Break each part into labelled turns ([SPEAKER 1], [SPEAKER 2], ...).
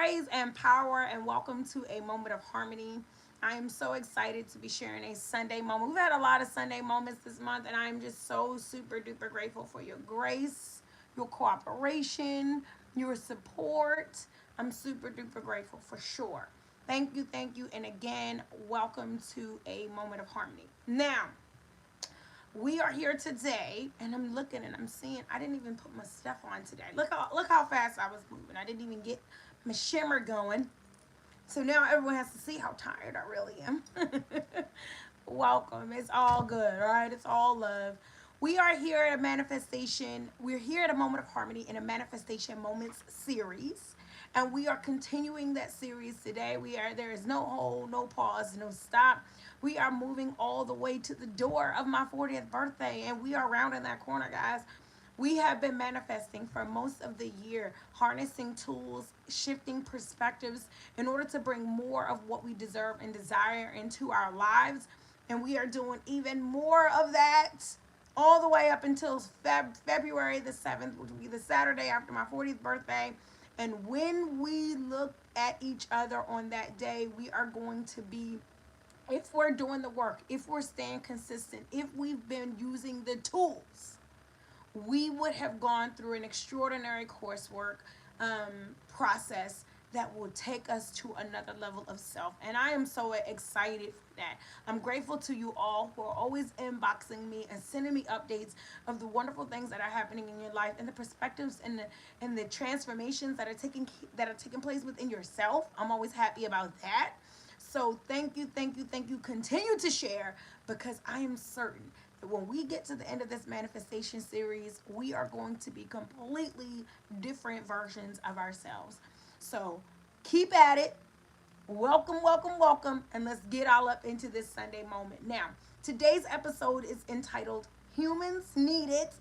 [SPEAKER 1] Praise and power, and welcome to a moment of harmony. I am so excited to be sharing a Sunday moment. We've had a lot of Sunday moments this month, and I am just so super duper grateful for your grace, your cooperation, your support. I'm super duper grateful for sure. Thank you, and again, welcome to a moment of harmony. Now, we are here today, and I'm looking and I'm seeing I didn't even put my stuff on today. Look how fast I was moving. I didn't even get my shimmer going. So now everyone has to see how tired I really am. Welcome. It's all good, all right? It's all love. We are here at a manifestation. We're here at a moment of harmony in a manifestation moments series. And we are continuing that series today. There is no hold, no pause, no stop. We are moving all the way to the door of my 40th birthday, and we are rounding that corner, guys. We have been manifesting for most of the year, harnessing tools, shifting perspectives in order to bring more of what we deserve and desire into our lives. And we are doing even more of that all the way up until February the 7th, which will be the Saturday after my 40th birthday. And when we look at each other on that day, we are going to be, if we're doing the work, if we're staying consistent, if we've been using the tools, we would have gone through an extraordinary coursework process that will take us to another level of self. And I am so excited for that. I'm grateful to you all who are always inboxing me and sending me updates of the wonderful things that are happening in your life and the perspectives and the transformations that are taking place within yourself. I'm always happy about that. So thank you, thank you, thank you. Continue to share, because I am certain that when we get to the end of this manifestation series, we are going to be completely different versions of ourselves. So keep at it. Welcome, welcome, welcome. And let's get all up into this Sunday moment. Now, today's episode is entitled Humans Need It.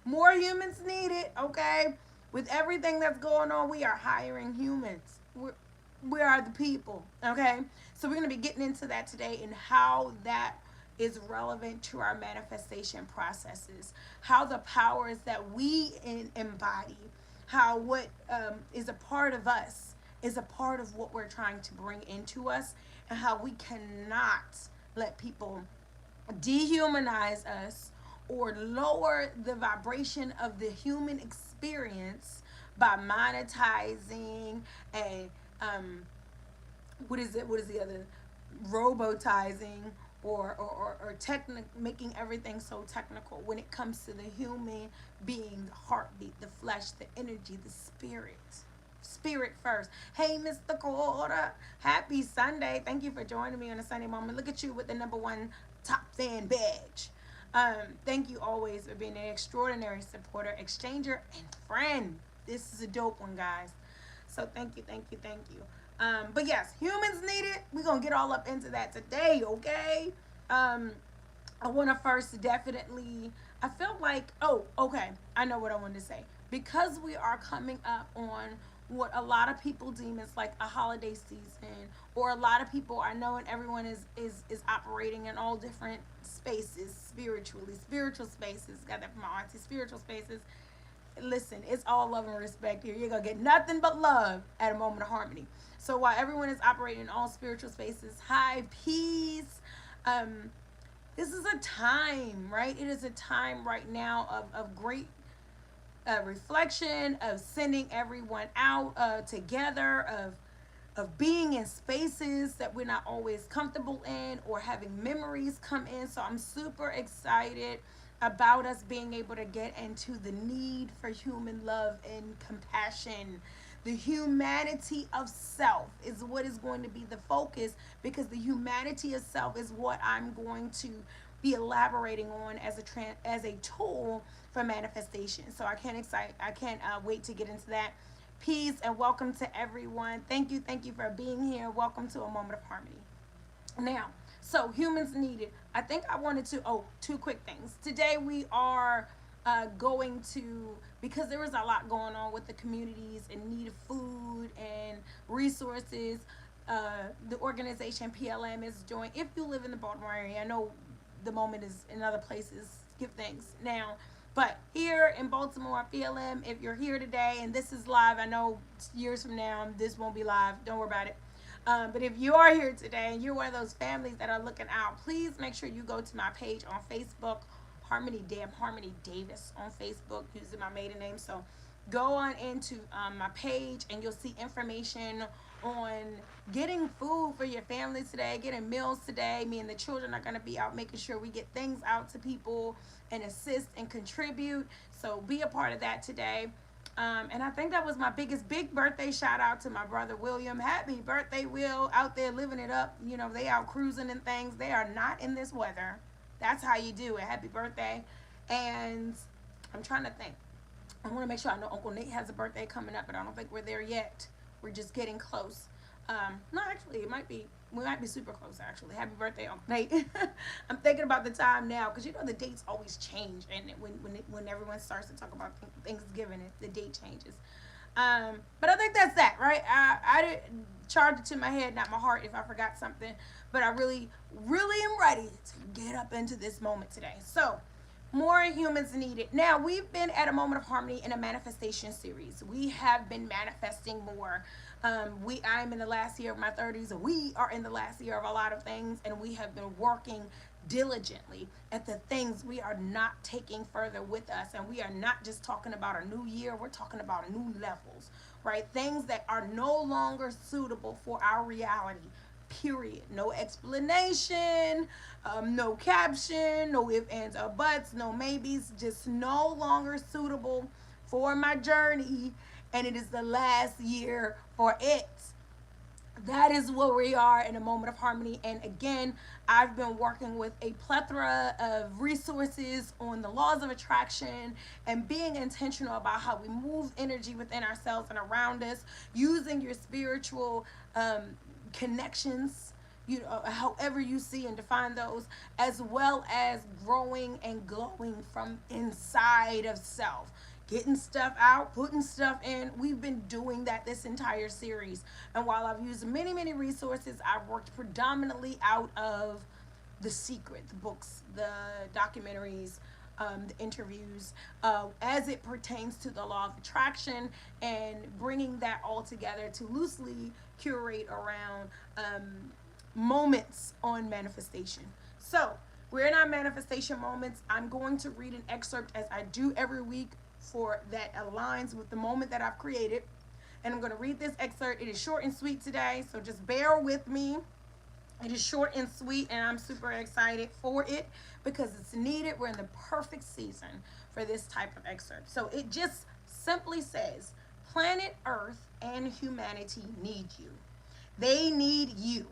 [SPEAKER 1] More humans need it, okay? With everything that's going on, we are hiring humans. We are the people, okay? So we're going to be getting into that today and how that is relevant to our manifestation processes, how the powers that we embody, how what is a part of us is a part of what we're trying to bring into us, and how we cannot let people dehumanize us or lower the vibration of the human experience by monetizing and what is the other, robotizing or making everything so technical when it comes to the human being, the heartbeat, the flesh, the energy, the spirit first. Hey, Mr. Cora, happy Sunday. Thank you for joining me on a Sunday moment. Look at you with the #1 top fan badge. Thank you always for being an extraordinary supporter, exchanger, and friend. This is a dope one, guys. So thank you, thank you, thank you. But yes, humans need it. We're going to get all up into that today, okay? I want to first definitely, I felt like, oh, okay, I know what I wanted to say. Because we are coming up on what a lot of people deem as like a holiday season, or a lot of people, I know, and everyone is operating in all different spaces, spiritual spaces, got that from my auntie, spiritual spaces. Listen, it's all love and respect here. You're going to get nothing but love at a moment of harmony. So while everyone is operating in all spiritual spaces, hi, peace. This is a time, right? It is a time right now of great reflection, of sending everyone out together, of being in spaces that we're not always comfortable in, or having memories come in. So I'm super excited about us being able to get into the need for human love and compassion. The humanity of self is what is going to be the focus, because the humanity of self is what I'm going to be elaborating on as a tool for manifestation. So I can't wait to get into that. Peace and welcome to everyone. Thank you for being here. Welcome to a moment of harmony. Now, so humans need it. I think I wanted to, two quick things. Today we are going to, because there is a lot going on with the communities in need of food and resources. The organization PLM is doing, if you live in the Baltimore area, I know the moment is in other places, give thanks. Now, But here in Baltimore, PLM, if you're here today and this is live, I know years from now this won't be live. Don't worry about it. But if you are here today and you're one of those families that are looking out, please make sure you go to my page on Facebook, Harmony Davis on Facebook, using my maiden name. So go on into my page and you'll see information on getting food for your family today, getting meals today. Me and the children are going to be out making sure we get things out to people and assist and contribute. So be a part of that today. And I think that was my big birthday shout out to my brother William. Happy birthday, Will, out there living it up. You know, they out cruising and things. They are not in this weather. That's how you do it. Happy birthday. And I'm trying to think. I want to make sure. I know Uncle Nate has a birthday coming up, but I don't think we're there yet. We're just getting close. No, actually, it might be. We might be super close, actually. Happy birthday, Uncle Nate. I'm thinking about the time now because you know the dates always change, and when everyone starts to talk about Thanksgiving, the date changes. But I think that's that, right? I didn't charge it to my head, not my heart, if I forgot something. But I really, really am ready to get up into this moment today. So, more humans needed. Now, we've been at a Moment of Harmony in a manifestation series. We have been manifesting more. I'm in the last year of my 30s. We are in the last year of a lot of things, and we have been working diligently at the things we are not taking further with us. And we are not just talking about a new year, we're talking about new levels, right? Things that are no longer suitable for our reality. Period. No explanation, no caption, no ifs, ands, or buts, no maybes. Just no longer suitable for my journey, and it is the last year for it. That is where we are in a Moment of Harmony. And again, I've been working with a plethora of resources on the laws of attraction and being intentional about how we move energy within ourselves and around us, using your spiritual connections, you know, however you see and define those, as well as growing and glowing from inside of self, getting stuff out, putting stuff in. We've been doing that this entire series, and while I've used many resources, I've worked predominantly out of The Secret, the books, the documentaries, the interviews, as it pertains to the law of attraction, and bringing that all together to loosely curate around moments on manifestation. So we're in our manifestation moments. I'm going to read an excerpt as I do every week for that aligns with the moment that I've created. And I'm going to read this excerpt. It is short and sweet today, so just bear with me. It is short and sweet, and I'm super excited for it because it's needed. We're in the perfect season for this type of excerpt. So it just simply says, planet Earth and humanity need you. They need you.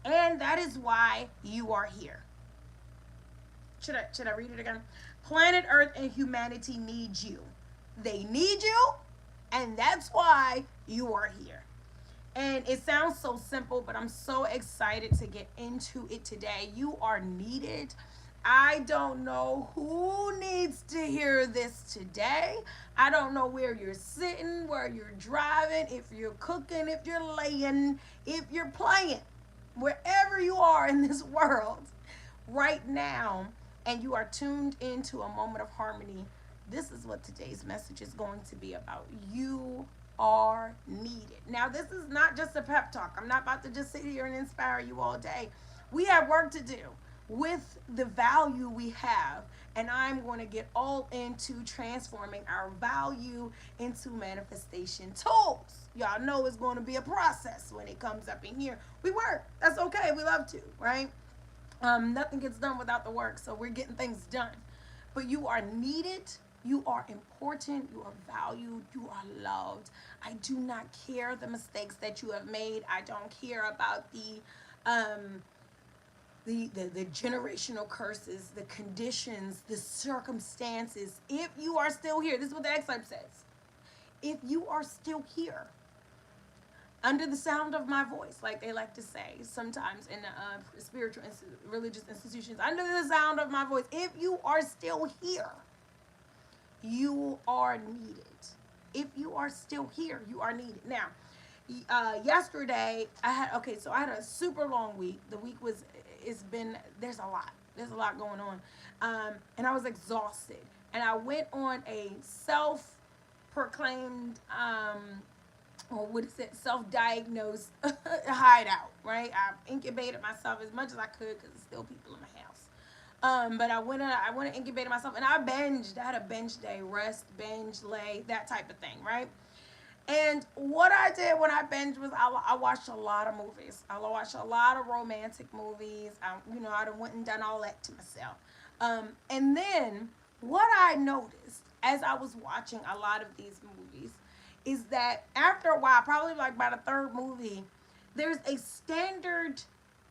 [SPEAKER 1] And that is why you are here. Should I read it again? Planet Earth and humanity need you. They need you, and that's why you are here. And it sounds so simple, but I'm so excited to get into it today. You are needed. I don't know who needs to hear this today. I don't know where you're sitting, where you're driving, if you're cooking, if you're laying, if you're playing, wherever you are in this world right now, and you are tuned into a Moment of Harmony. This is what today's message is going to be about. You are needed. Now, this is not just a pep talk. I'm not about to just sit here and inspire you all day. We have work to do with the value we have, and I'm going to get all into transforming our value into manifestation tools. Y'all know it's going to be a process when it comes up in here. We work. That's okay. We love to, right? Nothing gets done without the work, so we're getting things done. But you are needed. You are important. You are valued. You are loved. I do not care the mistakes that you have made. I don't care about the generational curses, the conditions, the circumstances. If you are still here, this is what the excerpt says. If you are still here, under the sound of my voice, like they like to say sometimes in spiritual, religious institutions, under the sound of my voice, if you are still here, you are needed. If you are still here, you are needed. Now, yesterday I had a super long week. The week there's a lot going on, and I was exhausted. and I went on a self-proclaimed or what is it, self-diagnosed hideout, right? I incubated myself as much as I could because there's still people in my house. But I went and incubated myself, and I binged. I had a binge day, rest, binge, lay, that type of thing, right? And what I did when I binged was I watched a lot of movies. I watched a lot of romantic movies. I done went and done all that to myself. And then what I noticed as I was watching a lot of these movies is that after a while, probably like by the third movie, there's a standard,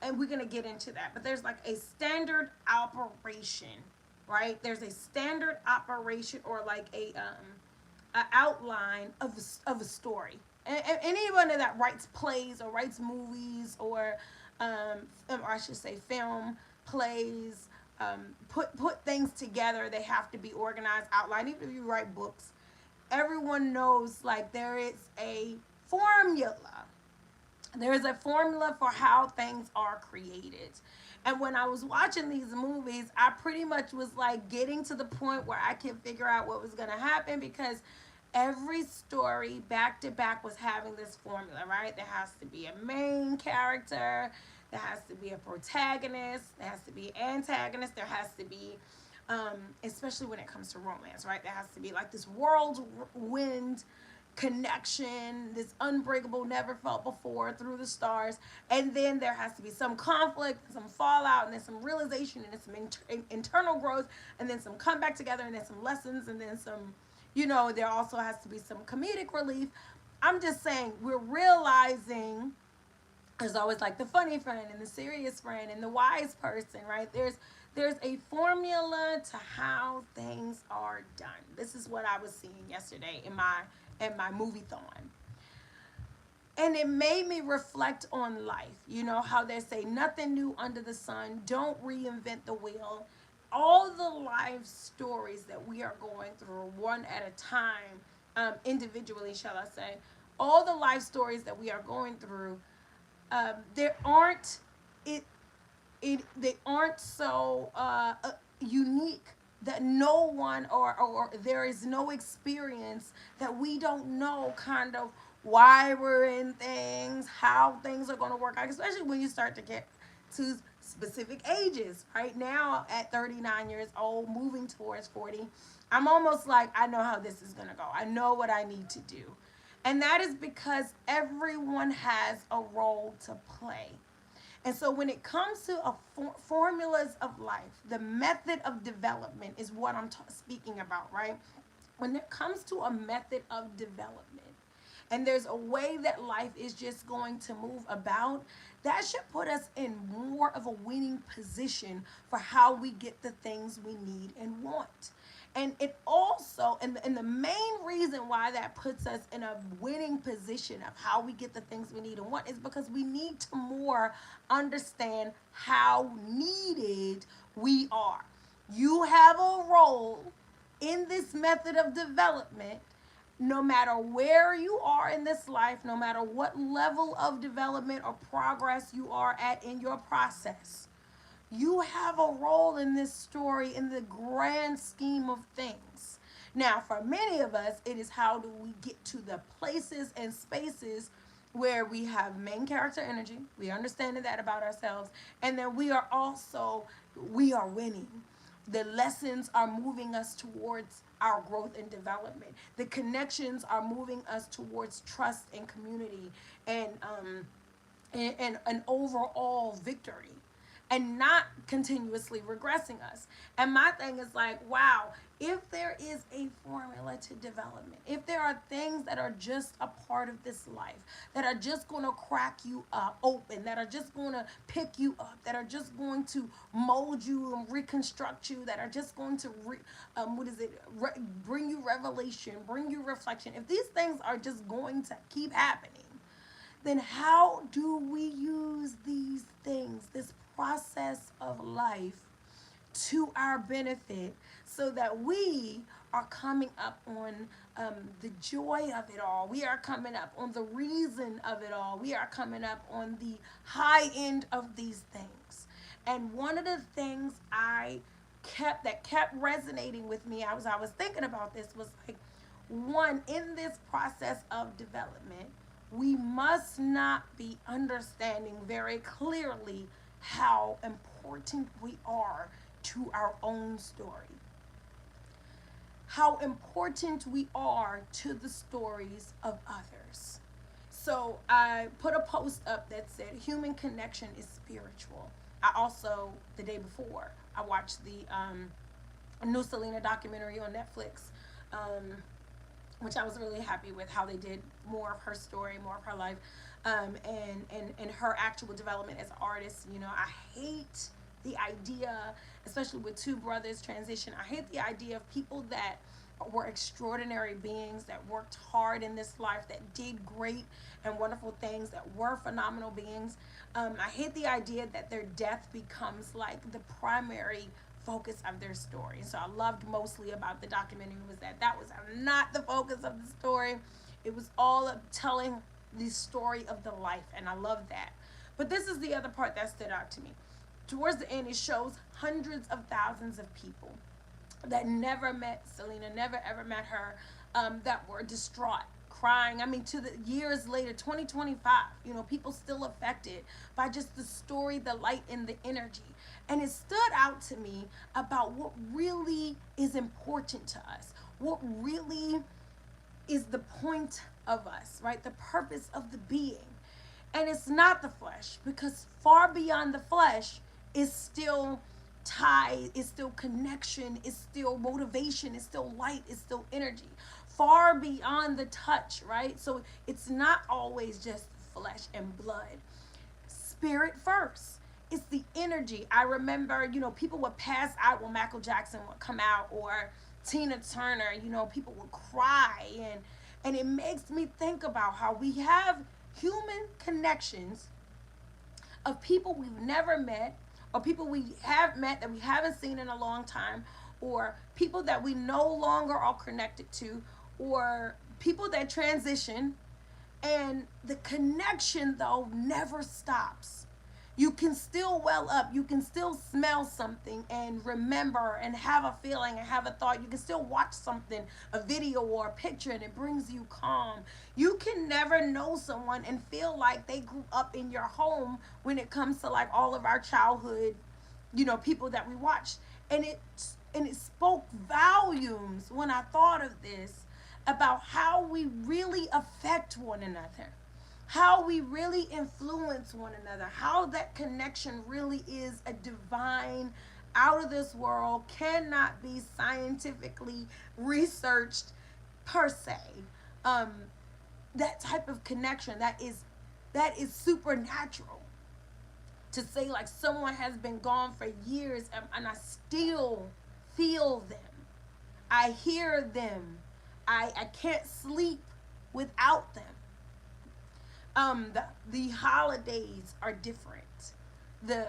[SPEAKER 1] and we're gonna get into that, but there's like a standard operation, right? There's a standard operation or like a outline of a story. And anyone that writes plays or writes movies or I should say film plays, put things together. They have to be organized, outlined. Even if you write books, everyone knows like there is a formula. There is a formula for how things are created. And when I was watching these movies, I pretty much was like getting to the point where I could figure out what was going to happen because every story back to back was having this formula, right? There has to be a main character, there has to be a protagonist, there has to be an antagonist, there has to be, especially when it comes to romance, right? There has to be like this whirlwind connection, this unbreakable, never felt before through the stars. And then there has to be some conflict, some fallout, and then some realization, and then some internal growth, and then some come back together, and then some lessons, and then some, there also has to be some comedic relief. I'm just saying, we're realizing there's always like the funny friend and the serious friend and the wise person, right? There's a formula to how things are done. This is what I was seeing yesterday in my movie thon. And it made me reflect on life. You know how they say nothing new under the sun, don't reinvent the wheel. All the life stories that we are going through, one at a time, individually, shall I say, all the life stories that we are going through, there aren't it they aren't so unique that no one or there is no experience that we don't know kind of why we're in things, how things are going to work out, especially when you start to get to specific ages. Right now, at 39 years old, moving towards 40, I'm almost like, I know how this is going to go. I know what I need to do. And that is because everyone has a role to play. And so when it comes to formulas of life, the method of development is what I'm speaking about, right? When it comes to a method of development, and there's a way that life is just going to move about, that should put us in more of a winning position for how we get the things we need and want. And it also, and the main reason why that puts us in a winning position of how we get the things we need and want is because we need to more understand how needed we are. You have a role in this method of development, no matter where you are in this life, no matter what level of development or progress you are at in your process. You have a role in this story in the grand scheme of things. Now, for many of us, it is how do we get to the places and spaces where we have main character energy. We understand that about ourselves. And then we are winning. The lessons are moving us towards our growth and development. The connections are moving us towards trust and community and an overall victory and not continuously regressing us. And my thing is like, wow, if there is a formula to development, if there are things that are just a part of this life, that are just going to crack you open, that are just going to pick you up, that are just going to mold you and reconstruct you, that are just going to, bring you revelation, bring you reflection, if these things are just going to keep happening, then how do we use these things, this process of life, to our benefit so that we are coming up on the joy of it all? We are coming up on the reason of it all. We are coming up on the high end of these things. And one of the things I kept resonating with me. I was thinking about this was like, one, in this process of development, we must not be understanding very clearly how important we are to our own story, how important we are to the stories of others. So I put a post up that said human connection is spiritual. I also, the day before, I watched the new Selena documentary on Netflix, um, which I was really happy with how they did more of her story, more of her life, and her actual development as an artist. You know, I hate the idea, especially with two brothers transition. I hate the idea of people that were extraordinary beings that worked hard in this life, that did great and wonderful things, that were phenomenal beings. I hate the idea that their death becomes like the primary focus of their story. So I loved mostly about the documentary was that that was not the focus of the story. It was all of telling the story of the life, and I love that. But this is the other part that stood out to me. Towards the end, it shows hundreds of thousands of people that never met Selena, never ever met her, that were distraught, crying. I mean, to the years later, 2025, you know, people still affected by just the story, the light, and the energy. And it stood out to me about what really is important to us, what really is the point of us, right? The purpose of the being. And it's not the flesh, because far beyond the flesh is still tie, is still connection, is still motivation, is still light, is still energy. Far beyond the touch, right? So it's not always just flesh and blood. Spirit first. It's the energy. I remember, you know, people would pass out when Michael Jackson would come out, or Tina Turner, you know, people would cry, and it makes me think about how we have human connections of people we've never met, or people we have met that we haven't seen in a long time, or people that we no longer are connected to, or people that transition. And the connection, though, never stops. You can still well up, you can still smell something and remember and have a feeling and have a thought. You can still watch something, a video or a picture, and it brings you calm. You can never know someone and feel like they grew up in your home when it comes to like all of our childhood, you know, people that we watched. And it spoke volumes when I thought of this, about how we really affect one another, how we really influence one another, how that connection really is a divine, out of this world, cannot be scientifically researched per se. Um, that type of connection that is supernatural. To say like someone has been gone for years, and I still feel them. I hear them. I can't sleep without them. The holidays are different. The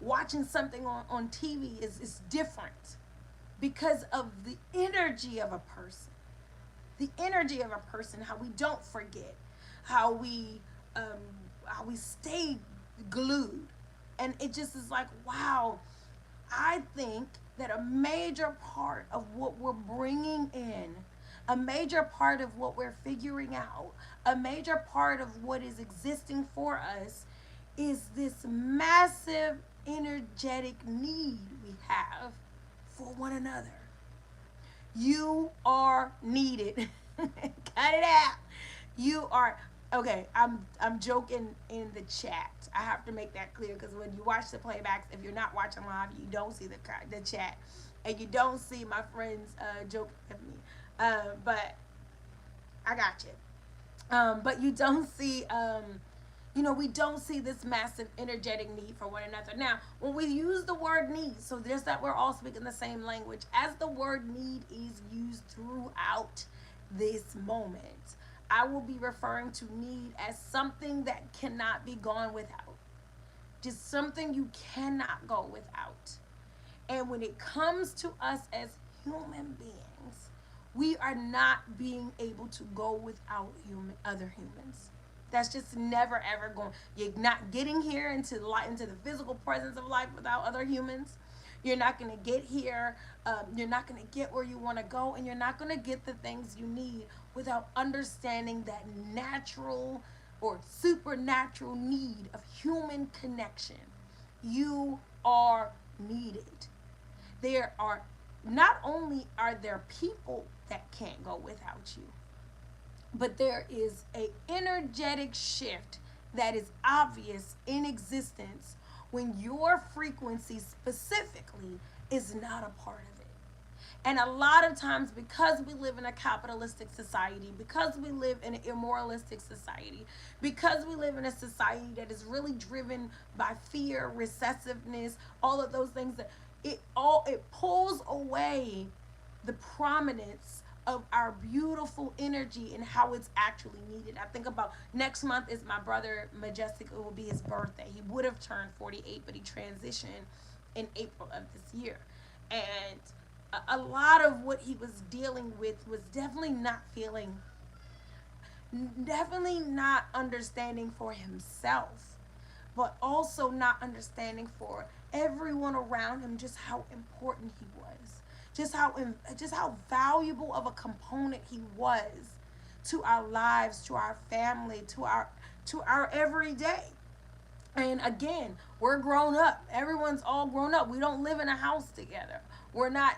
[SPEAKER 1] watching something on TV is different because of the energy of a person. The energy of a person, how we don't forget, how um, we stay glued, and it just is like, wow. I think that a major part of what we're bringing in, a major part of what we're figuring out, a major part of what is existing for us is this massive energetic need we have for one another. You are needed. Cut it out. You are okay. I'm joking in the chat. I have to make that clear, because when you watch the playbacks, if you're not watching live, you don't see the chat, and you don't see my friends joking with me. But I got you. But you don't see we don't see this massive energetic need for one another. Now, when we use the word need, so there's that we're all speaking the same language. As the word need is used throughout this moment, I will be referring to need as something that cannot be gone without. Just something you cannot go without. And when it comes to us as human beings, we are not being able to go without other humans. That's just never ever going. You're not getting here into light, into the physical presence of life without other humans. You're not going to get here. You're not going to get where you want to go, and you're not going to get the things you need without understanding that natural or supernatural need of human connection. You are needed. There are not only are there people that can't go without you, but there is a energetic shift that is obvious in existence when your frequency specifically is not a part of it. And a lot of times, because we live in a capitalistic society, because we live in an immoralistic society, because we live in a society that is really driven by fear, recessiveness, all of those things, that it pulls away the prominence of our beautiful energy and how it's actually needed. I think about next month is my brother Majestic. It will be his birthday. He would have turned 48, but he transitioned in April of this year. And a lot of what he was dealing with was definitely not understanding for himself, but also not understanding for everyone around him just how important he was, just how valuable of a component he was to our lives, to our family, to our everyday. And again, we're grown up. Everyone's all grown up. We don't live in a house together. We're not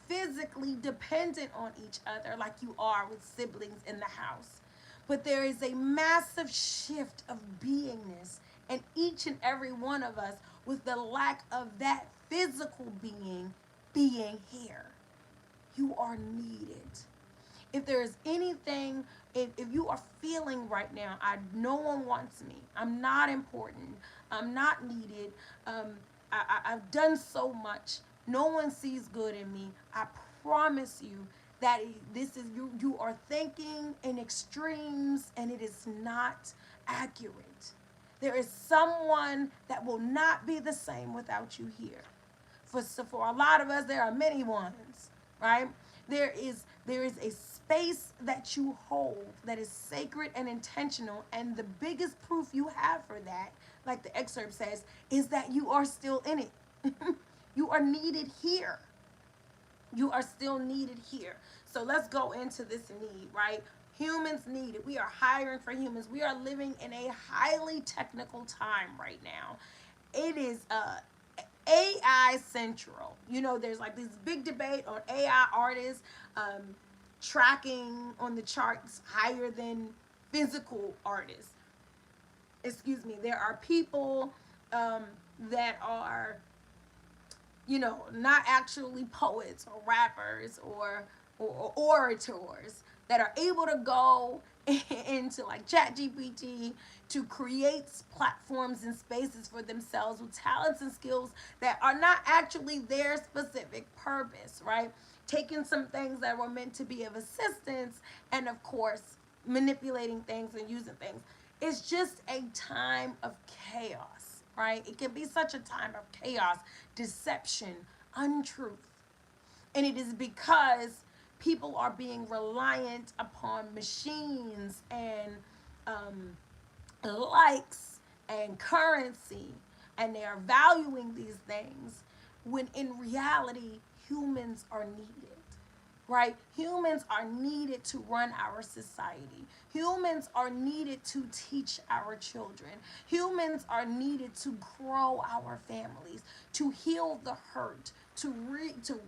[SPEAKER 1] physically dependent on each other like you are with siblings in the house. But there is a massive shift of beingness in each and every one of us with the lack of that physical being here. You are needed. If there is anything, if you are feeling right now, no one wants me, I'm not important, I'm not needed, I've done so much, no one sees good in me, I promise you that this is you are thinking in extremes, and it is not accurate. There is someone that will not be the same without you here. For a lot of us, there are many ones, right? There is a space that you hold that is sacred and intentional, and the biggest proof you have for that, like the excerpt says, is that you are still in it. You are needed here. You are still needed here. So let's go into this need, right? Humans need it. We are hiring for humans. We are living in a highly technical time right now. It is AI central. There's like this big debate on AI artists tracking on the charts higher than physical artists. Excuse me. There are people that are, not actually poets or rappers or orators that are able to go into like ChatGPT to create platforms and spaces for themselves with talents and skills that are not actually their specific purpose, right? Taking some things that were meant to be of assistance and, of course, manipulating things and using things. It's just a time of chaos, right? It can be such a time of chaos, deception, untruth. And it is because people are being reliant upon machines and likes and currency, and they are valuing these things when in reality humans are needed, right? Humans are needed to run our society. Humans are needed to teach our children. Humans are needed to grow our families, to heal the hurt, to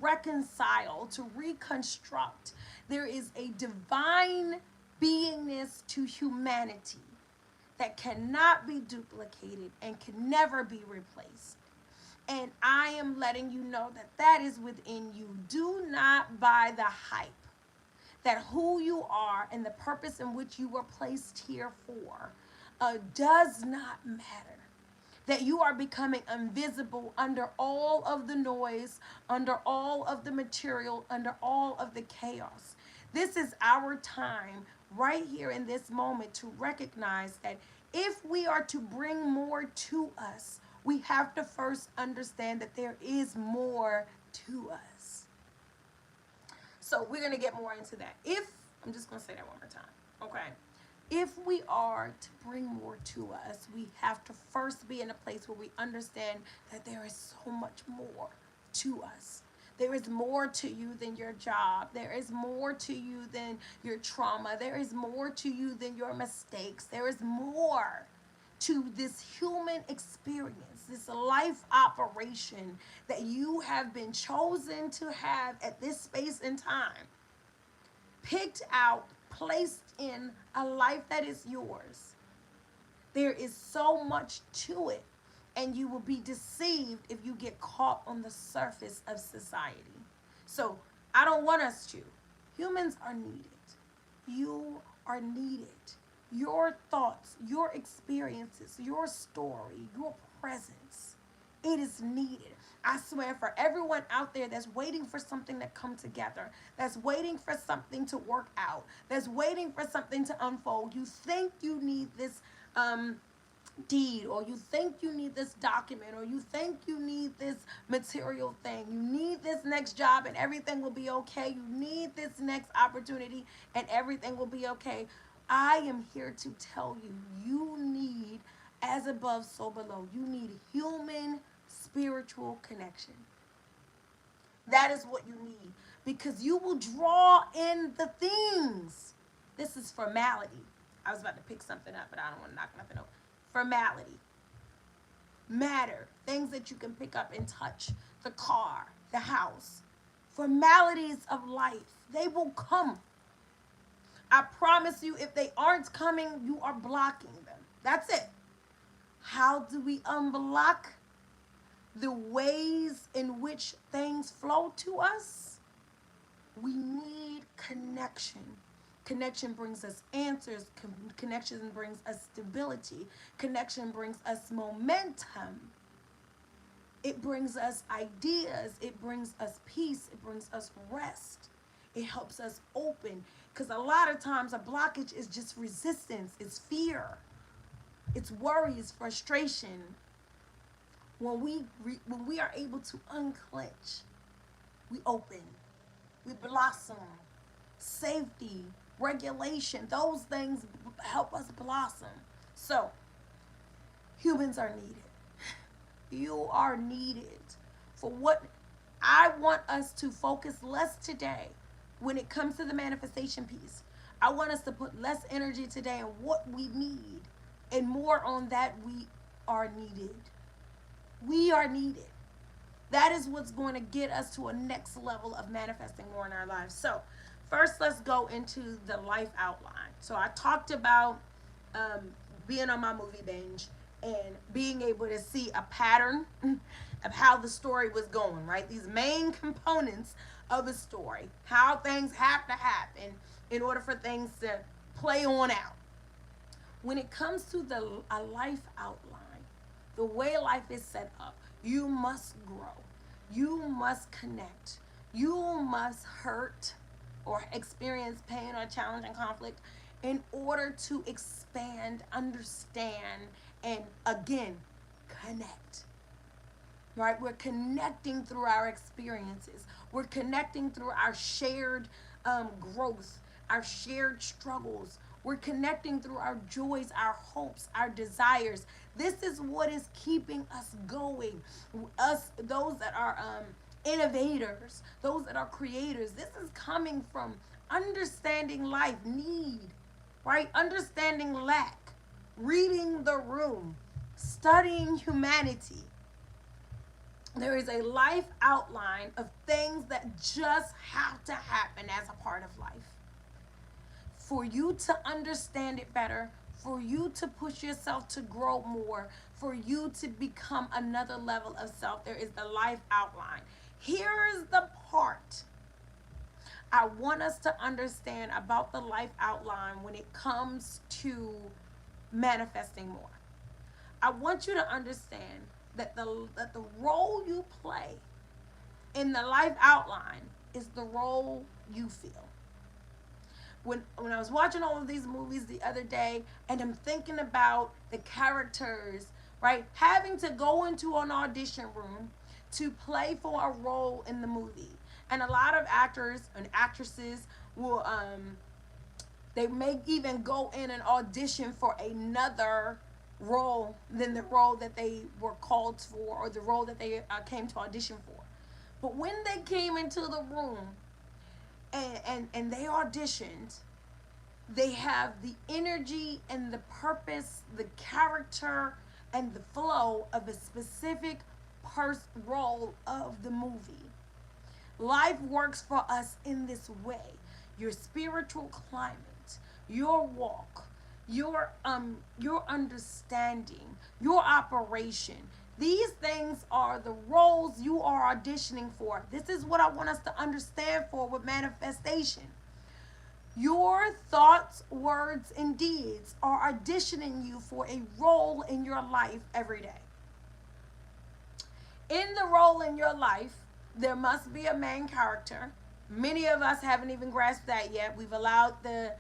[SPEAKER 1] reconcile, to reconstruct. There is a divine beingness to humanity that cannot be duplicated and can never be replaced. And I am letting you know that that is within you. Do not buy the hype that who you are and the purpose in which you were placed here for does not matter. That you are becoming invisible under all of the noise, under all of the material, under all of the chaos. This is our time right here in this moment to recognize that if we are to bring more to us, we have to first understand that there is more to us. So we're going to get more into that. I'm just going to say that one more time, okay? If we are to bring more to us, we have to first be in a place where we understand that there is so much more to us. There is more to you than your job. There is more to you than your trauma. There is more to you than your mistakes. There is more to this human experience, this life operation that you have been chosen to have at this space and time, picked out, placed in a life that is yours. There is so much to it, and you will be deceived if you get caught on the surface of society. So, I don't want us to. Humans are needed. You are needed. Your thoughts, your experiences, your story, your presence, it is needed. I swear, for everyone out there that's waiting for something to come together, that's waiting for something to work out, that's waiting for something to unfold, you think you need this deed, or you think you need this document, or you think you need this material thing, you need this next job and everything will be okay, you need this next opportunity and everything will be okay. I am here to tell you, you need, as above so below, you need human spiritual connection. That is what you need, because you will draw in the things. This is formality. I was about to pick something up, but I don't want to knock nothing over. Formality, matter, things that you can pick up and touch, the car, the house, formalities of life, they will come. I promise you, if they aren't coming, you are blocking them. That's it. How do we unblock the ways in which things flow to us? We need connection. Connection brings us answers. Connection brings us stability. Connection brings us momentum. It brings us ideas. It brings us peace. It brings us rest. It helps us open. Because a lot of times a blockage is just resistance. It's fear. It's worry. It's frustration. When we are able to unclench, we open. We blossom. Safety, regulation, those things help us blossom. So, humans are needed. You are needed. For what I want us to focus less today when it comes to the manifestation piece. I want us to put less energy today on what we need and more on that we are needed. We are needed. That is what's going to get us to a next level of manifesting more in our lives. So, first, let's go into the life outline. So I talked about being on my movie binge and being able to see a pattern of how the story was going, right? These main components of a story, how things have to happen in order for things to play on out. When it comes to a life outline, the way life is set up, you must grow. You must connect. You must hurt or experience pain or challenge and conflict in order to expand, understand, and again, connect. Right? We're connecting through our experiences. We're connecting through our shared growth, our shared struggles. We're connecting through our joys, our hopes, our desires. This is what is keeping us going. Us, those that are innovators, those that are creators. This is coming from understanding life need, right? Understanding lack, reading the room, studying humanity. There is a life outline of things that just have to happen as a part of life. For you to understand it better, for you to push yourself to grow more, for you to become another level of self, there is the life outline. Here is the part I want us to understand about the life outline when it comes to manifesting more. I want you to understand that the role you play in the life outline is the role you feel. When I was watching all of these movies the other day, and I'm thinking about the characters, right, having to go into an audition room to play for a role in the movie. And a lot of actors and actresses will They may even go in and audition for another role than the role that they were called for, or the role that they came to audition for. But when they came into the room and they auditioned, they have the energy and the purpose, the character, and the flow of a specific role of the movie. Life works for us in this way. Your spiritual climate, your walk, your understanding, your operation. These things are the roles you are auditioning for. This is what I want us to understand for with manifestation. Your thoughts, words, and deeds are auditioning you for a role in your life every day. In the role in your life, there must be a main character. Many of us haven't even grasped that yet. We've allowed the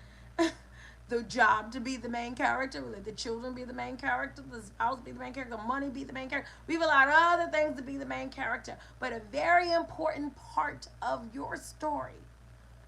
[SPEAKER 1] job to be the main character. We let the children be the main character, the spouse be the main character, money be the main character. We've allowed other things to be the main character. But a very important part of your story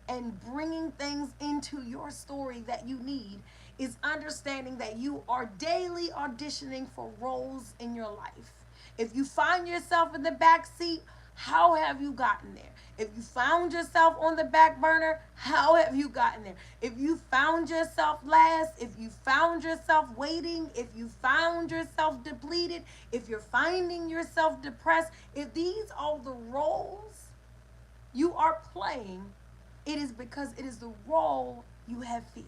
[SPEAKER 1] and bringing things into your story that you need is understanding that you are daily auditioning for roles in your life. If you find yourself in the back seat, how have you gotten there? If you found yourself on the back burner, how have you gotten there? If you found yourself last, if you found yourself waiting, if you found yourself depleted, if you're finding yourself depressed, if these are the roles you are playing, it is because it is the role you have filled.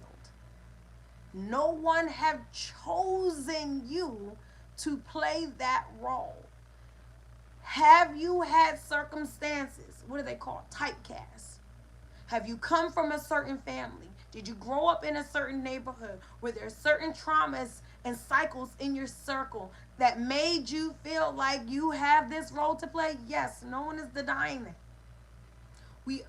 [SPEAKER 1] No one have chosen you to play that role. Have you had circumstances? What do they call typecast? Have you come from a certain family? Did you grow up in a certain neighborhood where there are certain traumas and cycles in your circle that made you feel like you have this role to play? Yes, no one is denying that. We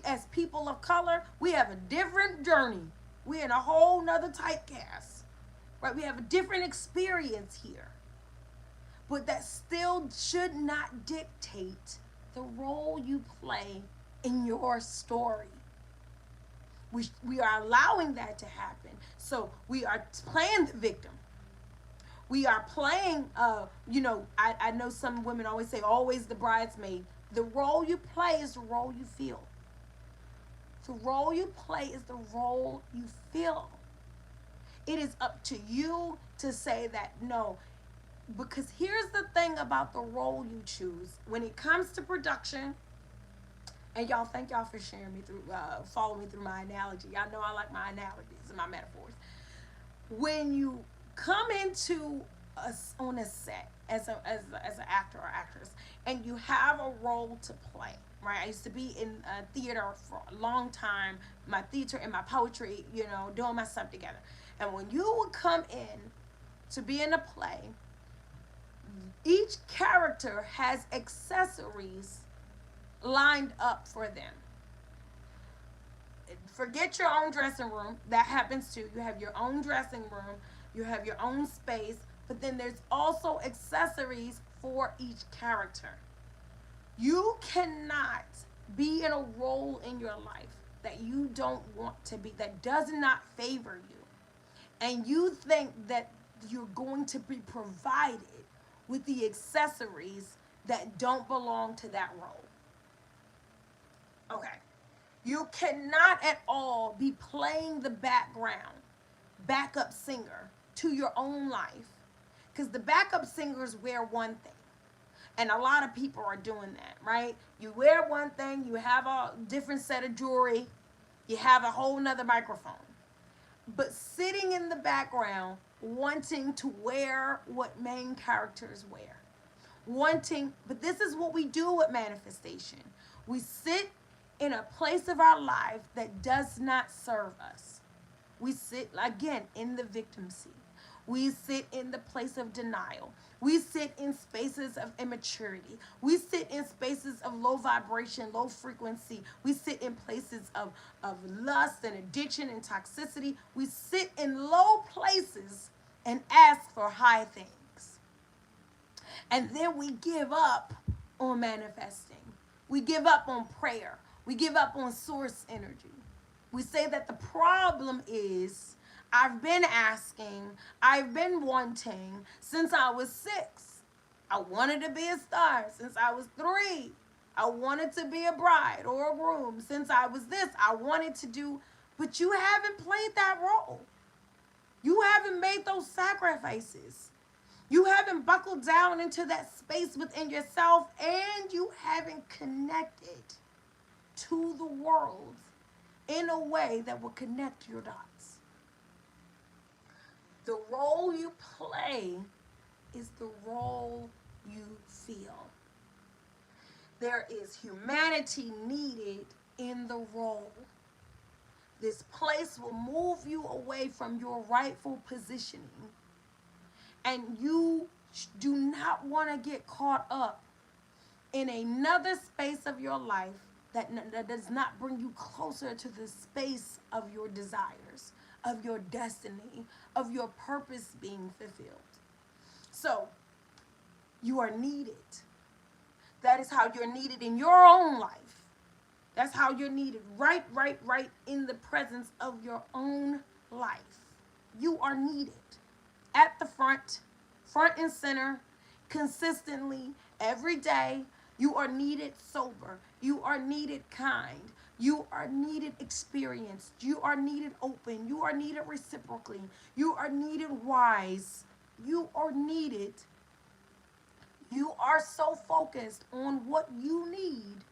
[SPEAKER 1] as people of color, we have a different journey. We're in a whole nother typecast. Right? We have a different experience here. But that still should not dictate the role you play in your story. We are allowing that to happen. So we are playing the victim. We are playing, I know some women always say, always the bridesmaid. The role you play is the role you feel. The role you play is the role you feel. It is up to you to say that no. Because here's the thing about the role you choose. When it comes to production, and y'all, thank y'all for sharing me through, following me through my analogy. Y'all know I like my analogies and my metaphors. When you come into on a set as an actor or actress, and you have a role to play, right? I used to be in theater for a long time, my theater and my poetry, doing my stuff together. And when you would come in to be in a play, each character has accessories lined up for them. Forget your own dressing room. That happens too. You have your own dressing room. You have your own space. But then there's also accessories for each character. You cannot be in a role in your life that you don't want to be, that does not favor you. And you think that you're going to be provided with the accessories that don't belong to that role. Okay. You cannot at all be playing the backup singer to your own life, because the backup singers wear one thing. And a lot of people are doing that, right? You wear one thing, you have a different set of jewelry, you have a whole nother microphone. But sitting in the background, wanting to wear what main characters wear. But this is what we do with manifestation. We sit in a place of our life that does not serve us. We sit, again, in the victim seat. We sit in the place of denial. We sit in spaces of immaturity. We sit in spaces of low vibration, low frequency. We sit in places of lust and addiction and toxicity. We sit in low places and ask for high things. And then we give up on manifesting. We give up on prayer. We give up on source energy. We say that the problem is I've been asking, I've been wanting since I was 6. I wanted to be a star since I was 3. I wanted to be a bride or a groom since I was this. I wanted to do, but you haven't played that role. You haven't made those sacrifices. You haven't buckled down into that space within yourself, and you haven't connected to the world in a way that will connect your dots. The role you play is the role you feel. There is humanity needed in the role. This place will move you away from your rightful positioning. And you do not want to get caught up in another space of your life that does not bring you closer to the space of your desires, of your destiny, of your purpose being fulfilled. So, you are needed. That is how you're needed in your own life. That's how you're needed right in the presence of your own life. You are needed at the front and center, consistently, every day. You are needed sober. You are needed kind. You are needed experienced. You are needed open. You are needed reciprocally. You are needed wise. You are needed. You are so focused on what you need,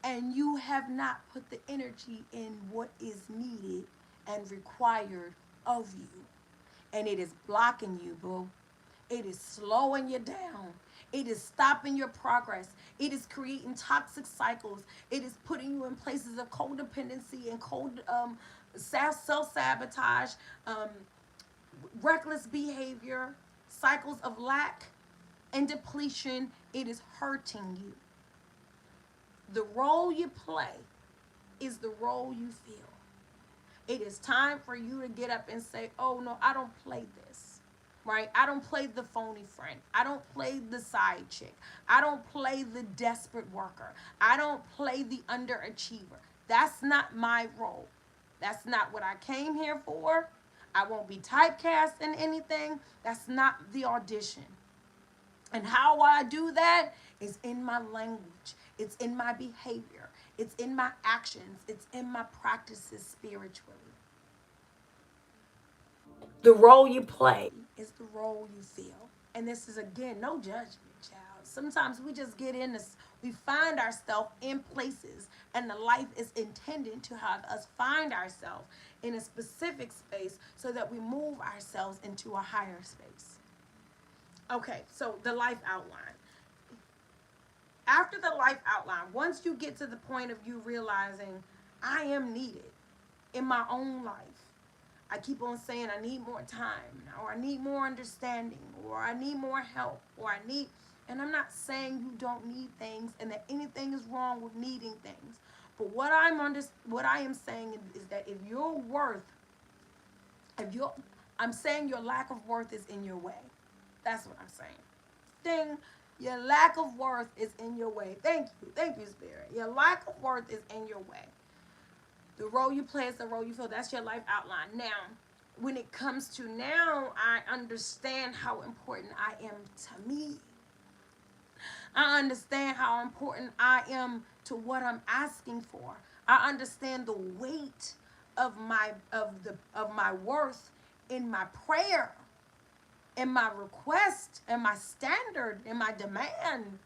[SPEAKER 1] and you have not put the energy in what is needed and required of you. And it is blocking you, boo. It is slowing you down. It is stopping your progress. It is creating toxic cycles. It is putting you in places of codependency and self-sabotage, reckless behavior, cycles of lack and depletion. It is hurting you. The role you play is the role you feel. It is time for you to get up and say, oh no, I don't play this. Right? I don't play the phony friend. I don't play the side chick. I don't play the desperate worker. I don't play the underachiever. That's not my role. That's not what I came here for. I won't be typecast in anything. That's not the audition. And how I do that is in my language. It's in my behavior. It's in my actions. It's in my practices spiritually. The role you play is the role you feel. And this is, again, no judgment, child. Sometimes we just get in this, we find ourselves in places, and the life is intended to have us find ourselves in a specific space so that we move ourselves into a higher space. Okay, so the life outline. After the life outline, once you get to the point of you realizing I am needed in my own life, I keep on saying I need more time, or I need more understanding, or I need more help, or I need, and I'm not saying you don't need things and that anything is wrong with needing things. But what I am saying is that if your worth, I'm saying your lack of worth is in your way. That's what I'm saying. Ding. Your lack of worth is in your way. Thank you, Spirit. Your lack of worth is in your way. The role you play is the role you feel. That's your life outline. Now, when it comes to now, I understand how important I am to me. I understand how important I am to what I'm asking for. I understand the weight of my worth in my prayer, in my request, in my standard, in my demand.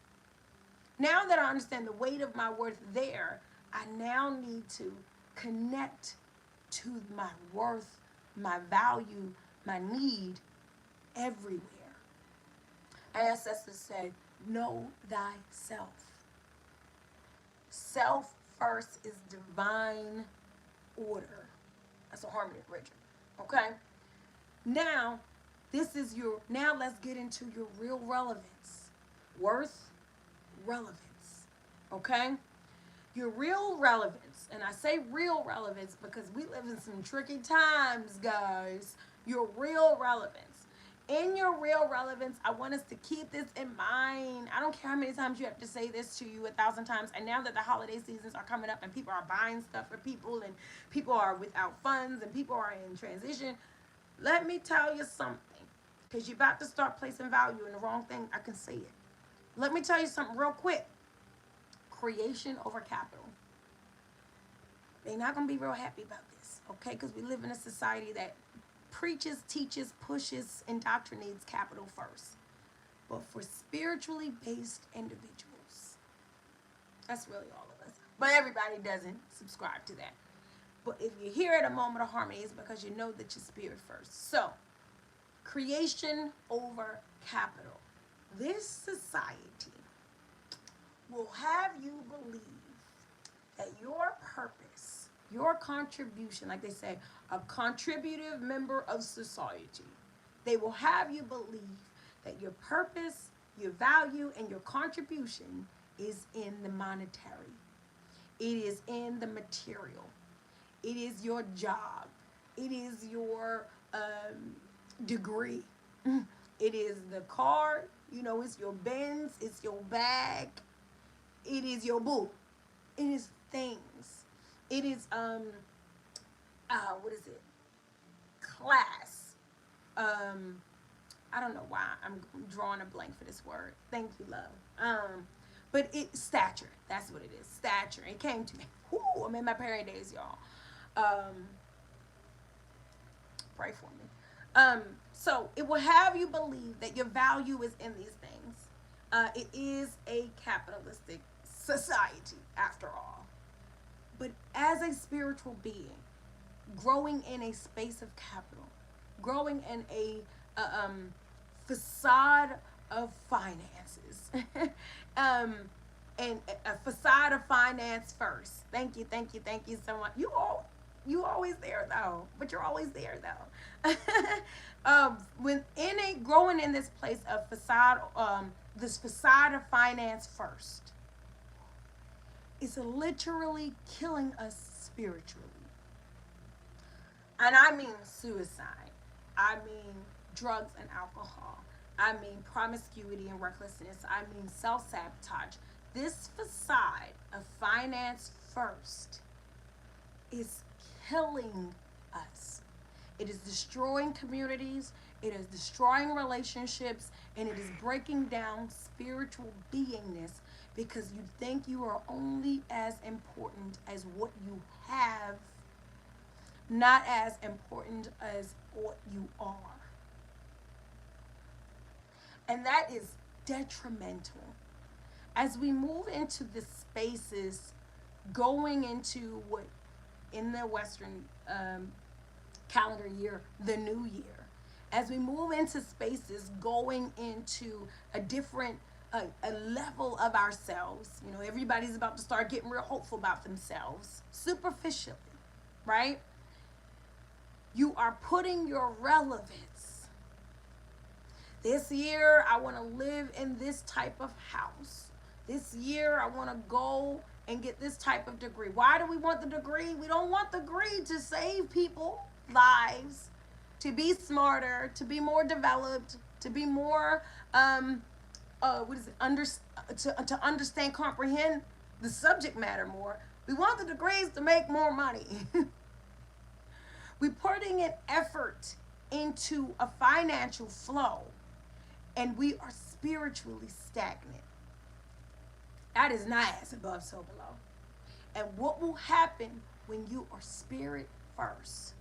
[SPEAKER 1] Now that I understand the weight of my worth there, I now need to connect to my worth, my value, my need everywhere. Our ancestors said, know thyself. Self first is divine order. That's a harmony bridger. Okay? Now, let's get into your real relevance. Worth, relevance. Okay? Your real relevance, and I say real relevance because we live in some tricky times, guys. Your real relevance In your real relevance, I want us to keep this in mind. I don't care how many times you have to say this to you 1,000 times. And now that the holiday seasons are coming up and people are buying stuff for people and people are without funds and people are in transition, let me tell you something. Because you're about to start placing value in the wrong thing. I can say it. Let me tell you something real quick. Creation over capital. They're not going to be real happy about this, okay? Because we live in a society that preaches, teaches, pushes, indoctrinates capital first. But for spiritually based individuals, that's really all of us. But everybody doesn't subscribe to that. But if you're here at a moment of harmony, it's because you know that you're spirit first. So, creation over capital. This society will have you believe that your purpose, your contribution, like they say, a contributive member of society, they will have you believe that your purpose, your value, and your contribution is in the monetary. It is in the material. It is your job. It is your degree. It is the car. You know, it's your Benz. It's your bag. It is your boo. It is things. It is what is it? Class. I don't know why I'm drawing a blank for this word. Thank you, love. But it stature. That's what it is. Stature. It came to me. Whoo, I'm in my parent days, y'all. Pray for me. So it will have you believe that your value is in these things. It is a capitalistic society, after all. But as a spiritual being, growing in a space of capital, growing in a facade of finances, and a facade of finance first. Thank you so much. You always there though, but you're always there though. When in a growing in this place of facade, this facade of finance first, is literally killing us spiritually. And I mean suicide. I mean drugs and alcohol. I mean promiscuity and recklessness. I mean self-sabotage. This facade of finance first is killing us. It is destroying communities. It is destroying relationships. And it is breaking down spiritual beingness because you think you are only as important as what you have, not as important as what you are. And that is detrimental. As we move into the spaces, going into what in the Western calendar year, the new year, as we move into spaces, going into a different a level of ourselves, you know, everybody's about to start getting real hopeful about themselves, superficially, right? You are putting your relevance. This year, I want to live in this type of house. This year, I want to go and get this type of degree. Why do we want the degree? We don't want the degree to save people lives, to be smarter, to be more developed, to be more to understand, comprehend the subject matter more. We want the degrees to make more money. We're putting an effort into a financial flow, and we are spiritually stagnant. That is not as above, so below. And what will happen when you are spirit first?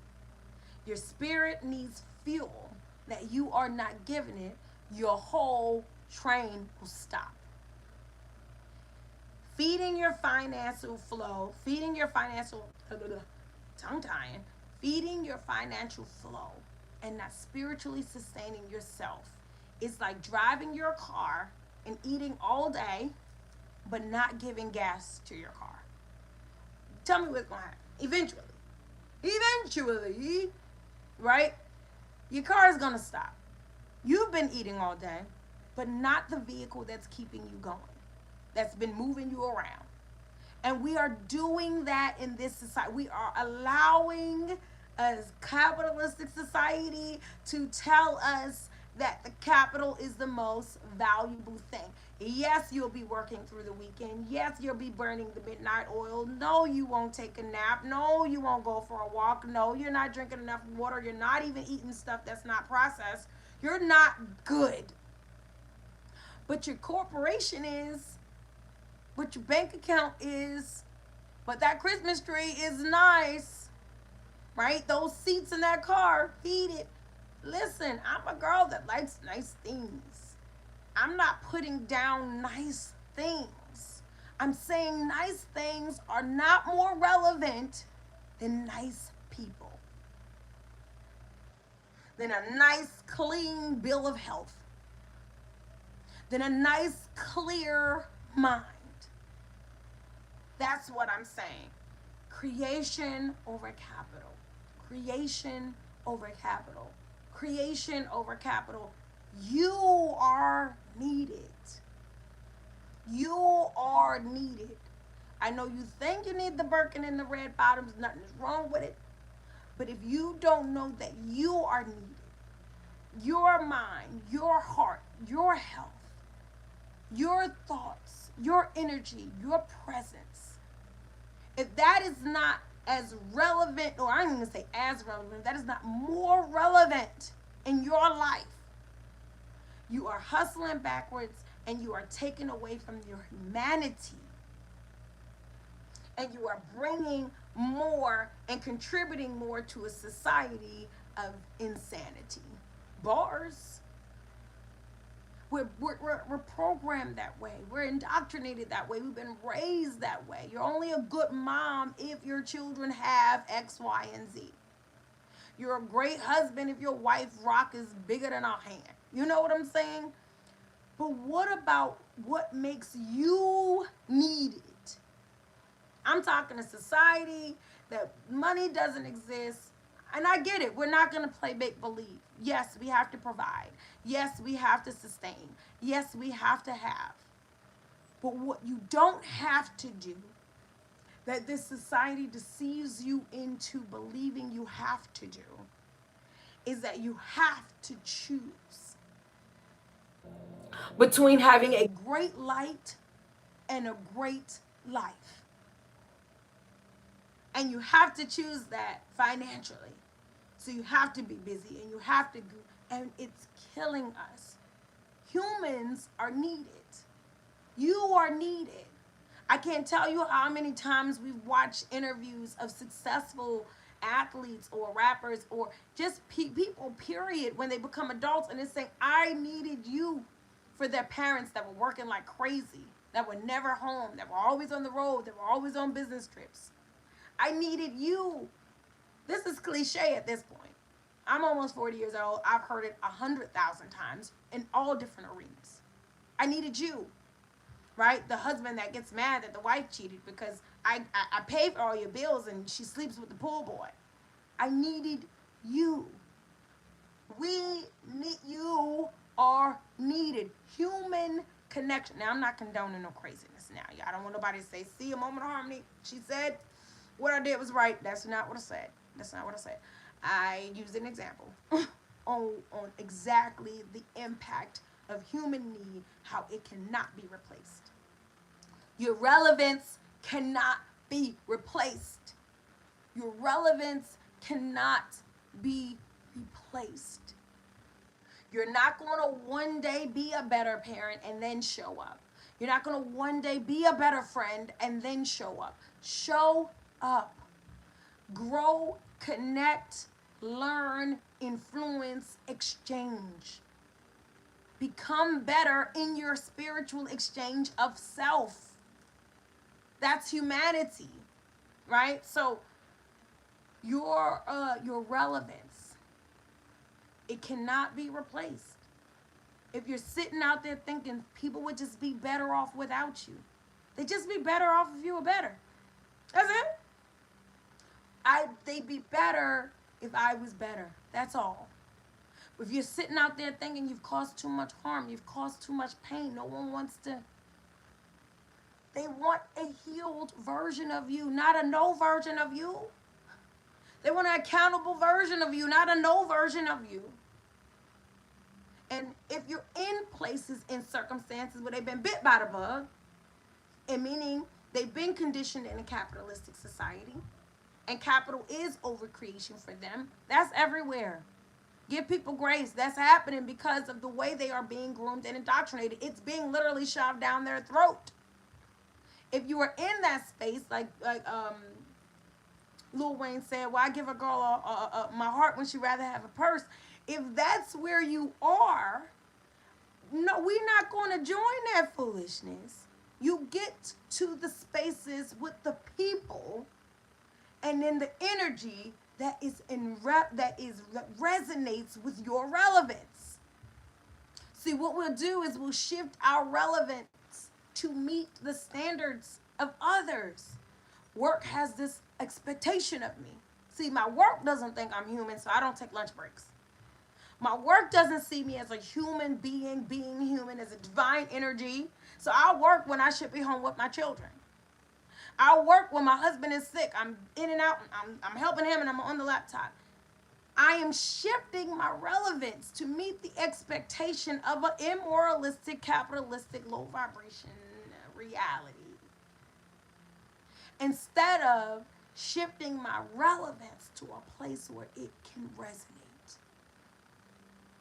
[SPEAKER 1] Your spirit needs fuel that you are not giving it. Your whole train will stop. Feeding your financial flow, feeding your financial tongue-tying, feeding your financial flow and not spiritually sustaining yourself is like driving your car and eating all day but not giving gas to your car. Tell me what's going to happen. Eventually, right? Your car is going to stop. You've been eating all day, but not the vehicle that's keeping you going, that's been moving you around. And we are doing that in this society. We are allowing a capitalistic society to tell us that the capital is the most valuable thing. Yes, you'll be working through the weekend. Yes, you'll be burning the midnight oil. No, you won't take a nap. No, you won't go for a walk. No, you're not drinking enough water. You're not even eating stuff that's not processed. You're not good. But your corporation is, but your bank account is, but that Christmas tree is nice, right? Those seats in that car, feed it. Listen, I'm a girl that likes nice things. I'm not putting down nice things. I'm saying nice things are not more relevant than nice people, than a nice, clean bill of health, than a nice, clear mind. That's what I'm saying. Creation over capital. Creation over capital. Creation over capital. You are needed. You are needed. I know you think you need the Birkin and the red bottoms, nothing is wrong with it. But if you don't know that you are needed, your mind, your heart, your health, your thoughts, your energy, your presence, if that is not as relevant, or I'm going to say as relevant, that is not more relevant in your life, you are hustling backwards and you are taken away from your humanity. And you are bringing more and contributing more to a society of insanity. Bars. We're programmed that way. We're indoctrinated that way. We've been raised that way. You're only a good mom if your children have X, Y, and Z. You're a great husband if your wife's rock is bigger than a hand. You know what I'm saying? But what about what makes you needed? I'm talking to society that money doesn't exist. And I get it. We're not going to play make believe. Yes, we have to provide. Yes, we have to sustain. Yes, we have to have. But what you don't have to do, that this society deceives you into believing you have to do, is that you have to choose between having a great light and a great life. And you have to choose that financially. So you have to be busy and you have to go, and it's killing us. Humans are needed. You are needed. I can't tell you how many times we've watched interviews of successful athletes or rappers or just people, period, when they become adults and it's saying, I needed you, for their parents that were working like crazy, that were never home, that were always on the road, that were always on business trips. I needed you. This is cliche at this point. I'm almost 40 years old. I've heard it 100,000 times in all different arenas. I needed you, right? The husband that gets mad that the wife cheated because I pay for all your bills and she sleeps with the pool boy. I needed you. You are needed. Human connection. Now, I'm not condoning no craziness now. I don't want nobody to say, see, a moment of harmony. She said what I did was right. That's not what I said. That's not what I said. I used an example on exactly the impact of human need, how it cannot be replaced. Your relevance cannot be replaced. Your relevance cannot be replaced. You're not going to one day be a better parent and then show up. You're not going to one day be a better friend and then show up. Show up. Grow, connect, learn, influence, exchange. Become better in your spiritual exchange of self. That's humanity, right? So your relevance, it cannot be replaced. If you're sitting out there thinking people would just be better off without you, they'd just be better off if you were better. That's it. They'd be better if I was better. That's all. If you're sitting out there thinking you've caused too much harm, you've caused too much pain, no one wants to. They want a healed version of you, not a no version of you. They want an accountable version of you, not a no version of you. And if you're in places, in circumstances where they've been bit by the bug, and meaning they've been conditioned in a capitalistic society, and capital is overcreation for them, that's everywhere. Give people grace. That's happening because of the way they are being groomed and indoctrinated. It's being literally shoved down their throat. If you are in that space, like Lil Wayne said, "Well, I give a girl my heart when she rather have a purse." If that's where you are, no, we're not going to join that foolishness. You get to the spaces with the people, and then the energy that resonates with your relevance. See, what we'll do is we'll shift our relevance to meet the standards of others. Work has this expectation of me. See, my work doesn't think I'm human, so I don't take lunch breaks. My work doesn't see me as a human being human, as a divine energy. So I work when I should be home with my children. I work when my husband is sick. I'm in and out. I'm helping him and I'm on the laptop. I am shifting my relevance to meet the expectation of an immoralistic, capitalistic, low vibration reality. Instead of shifting my relevance to a place where it can resonate.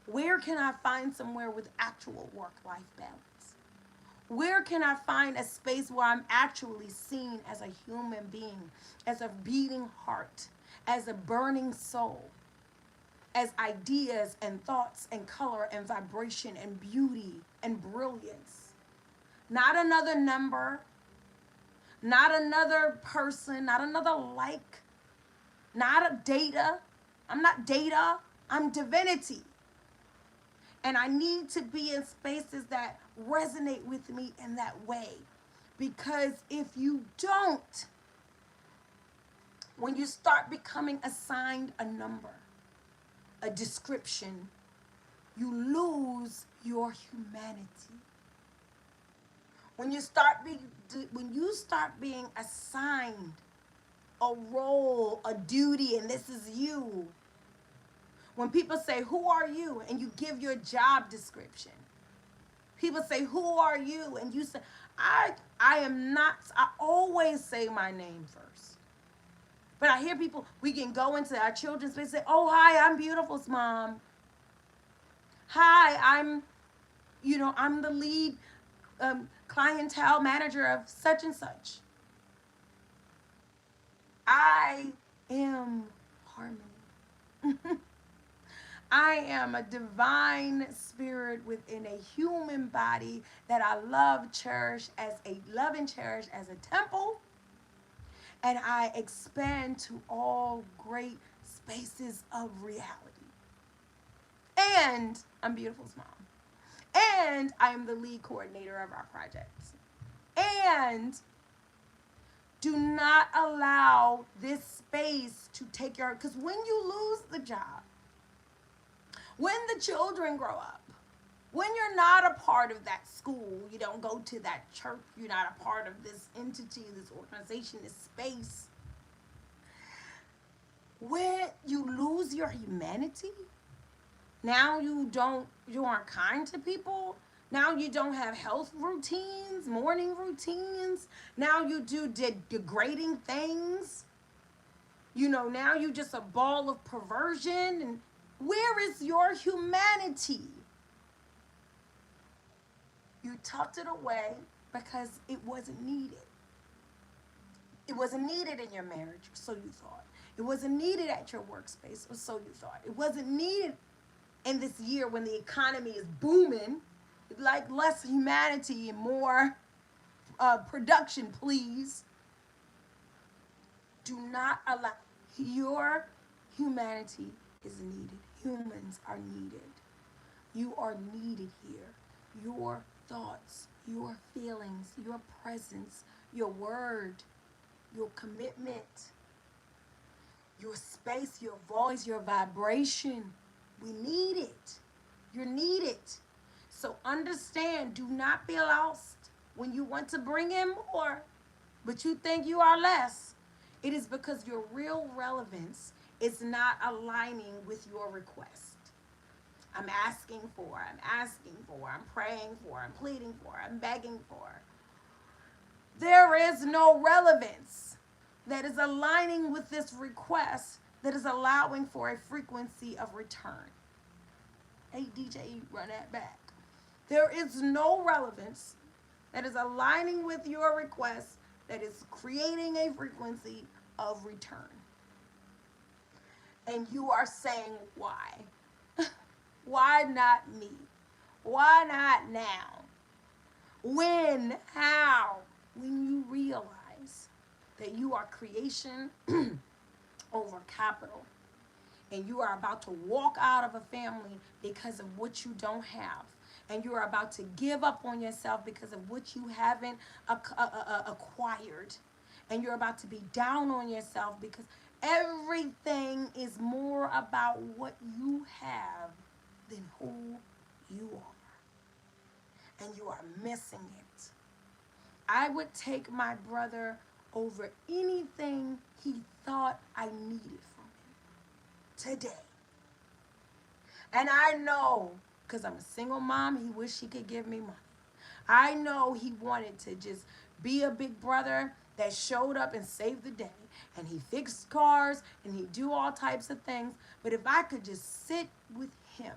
[SPEAKER 1] Where can I find somewhere with actual work-life balance? Where can I find a space where I'm actually seen as a human being, as a beating heart, as a burning soul, as ideas and thoughts and color and vibration and beauty and brilliance? Not another number, not another person, not another like, not a data. I'm not data, I'm divinity. And I need to be in spaces that resonate with me in that way. Because if you don't, when you start becoming assigned a number, a description, you lose your humanity. When you start being assigned a role, a duty, and this is you. When people say, "Who are you?" and you give your job description. People say, "Who are you?" and you say, I am not. I always say my name first. But I hear people, we can go into our children's space and say, "Oh, hi, I'm Beautiful's mom. Hi, I'm the lead clientele manager of such and such." I am harmony. I am a divine spirit within a human body that I love and cherish as a temple. And I expand to all great spaces of reality. And I'm Beautiful's mom. And I am the lead coordinator of our projects. And do not allow this space to take your, because when you lose the job, when the children grow up, when you're not a part of that school, you don't go to that church, you're not a part of this entity, this organization, this space, when you lose your humanity, now you aren't kind to people. Now you don't have health routines, morning routines. Now you do degrading things. Now you just a ball of perversion. And where is your humanity? You tucked it away because it wasn't needed. It wasn't needed in your marriage, or so you thought. It wasn't needed at your workspace, or so you thought. It wasn't needed in this year when the economy is booming. Like less humanity and more production, please. Do not allow. Your humanity is needed. Humans are needed. You are needed here. Your thoughts, your feelings, your presence, your word, your commitment, your space, your voice, your vibration. We need it. You're needed. So understand, do not be lost when you want to bring in more, but you think you are less. It is because your real relevance is not aligning with your request. I'm asking for, I'm praying for, I'm pleading for, I'm begging for. There is no relevance that is aligning with this request that is allowing for a frequency of return. Hey, DJ, run that back. There is no relevance that is aligning with your request that is creating a frequency of return. And you are saying, why? Why not me? Why not now? When? How? When you realize that you are creation over capital, and you are about to walk out of a family because of what you don't have, and you are about to give up on yourself because of what you haven't acquired, and you're about to be down on yourself because everything is more about what you have than who you are, and you are missing it. I would take my brother over anything he thought I needed from him today. And I know, because I'm a single mom, he wished he could give me money. I know he wanted to just be a big brother that showed up and saved the day. And he fixed cars and he do all types of things. But if I could just sit with him,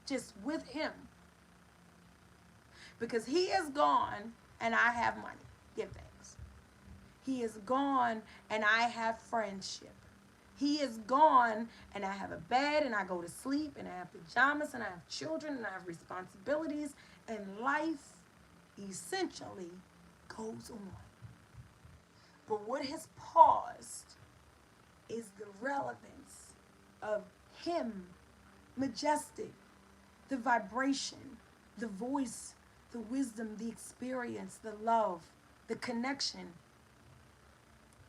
[SPEAKER 1] just with him, because he is gone and I have money. Give thanks. He is gone and I have friendship. He is gone and I have a bed and I go to sleep and I have pajamas and I have children and I have responsibilities, and life essentially goes on. But what has paused is the relevance of him, majestic, the vibration, the voice, the wisdom, the experience, the love, the connection,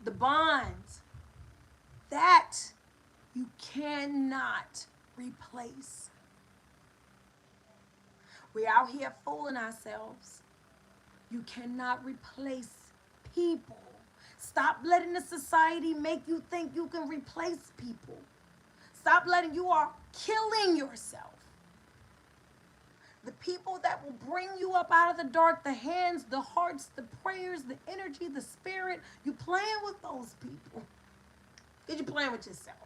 [SPEAKER 1] the bonds. That you cannot replace. We're out here fooling ourselves. You cannot replace people. Stop letting the society make you think you can replace people. Stop letting you are killing yourself. The people that will bring you up out of the dark, the hands, the hearts, the prayers, the energy, the spirit, you playing with those people. Because you're playing with yourself.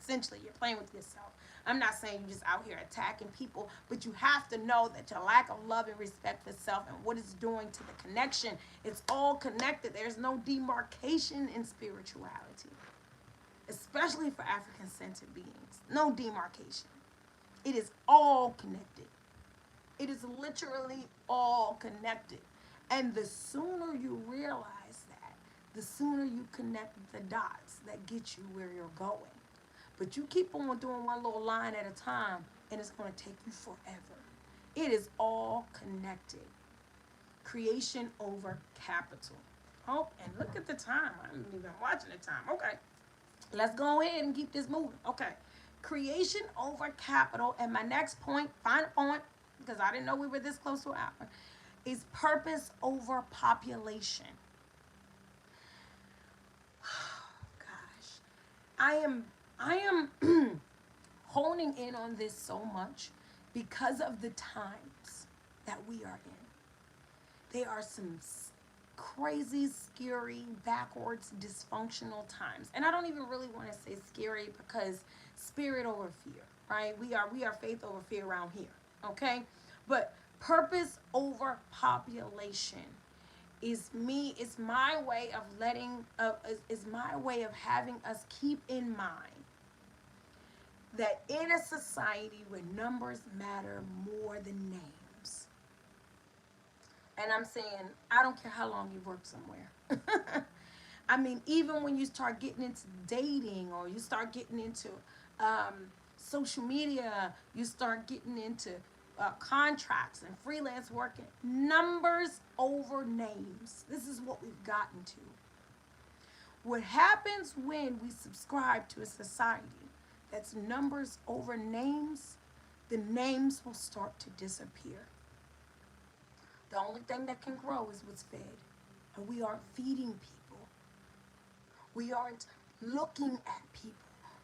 [SPEAKER 1] Essentially, you're playing with yourself. I'm not saying you're just out here attacking people, but you have to know that your lack of love and respect for self and what it's doing to the connection, it's all connected. There's no demarcation in spirituality, especially for African-centered beings. No demarcation. It is all connected. It is literally all connected. And the sooner you realize that, the sooner you connect the dots that get you where you're going. But you keep on doing one little line at a time, and it's going to take you forever. It is all connected. Creation over capital. Oh, and look at the time. I haven't even watching the time. Okay. Let's go ahead and keep this moving. Okay. Creation over capital. And my next point, final point, because I didn't know we were this close to an hour, is purpose over population. Gosh. I am honing in on this so much because of the times that we are in. They are some crazy, scary, backwards, dysfunctional times. And I don't even really want to say scary because spirit over fear, right? We are faith over fear around here, okay? But purpose over population is my way of is my way of having us keep in mind that in a society where numbers matter more than names, and I'm saying, I don't care how long you've worked somewhere. I mean, even when you start getting into dating or you start getting into social media, you start getting into contracts and freelance working, numbers over names. This is what we've gotten to. What happens when we subscribe to a society that's numbers over names, the names will start to disappear. The only thing that can grow is what's fed. And we aren't feeding people. We aren't looking at people.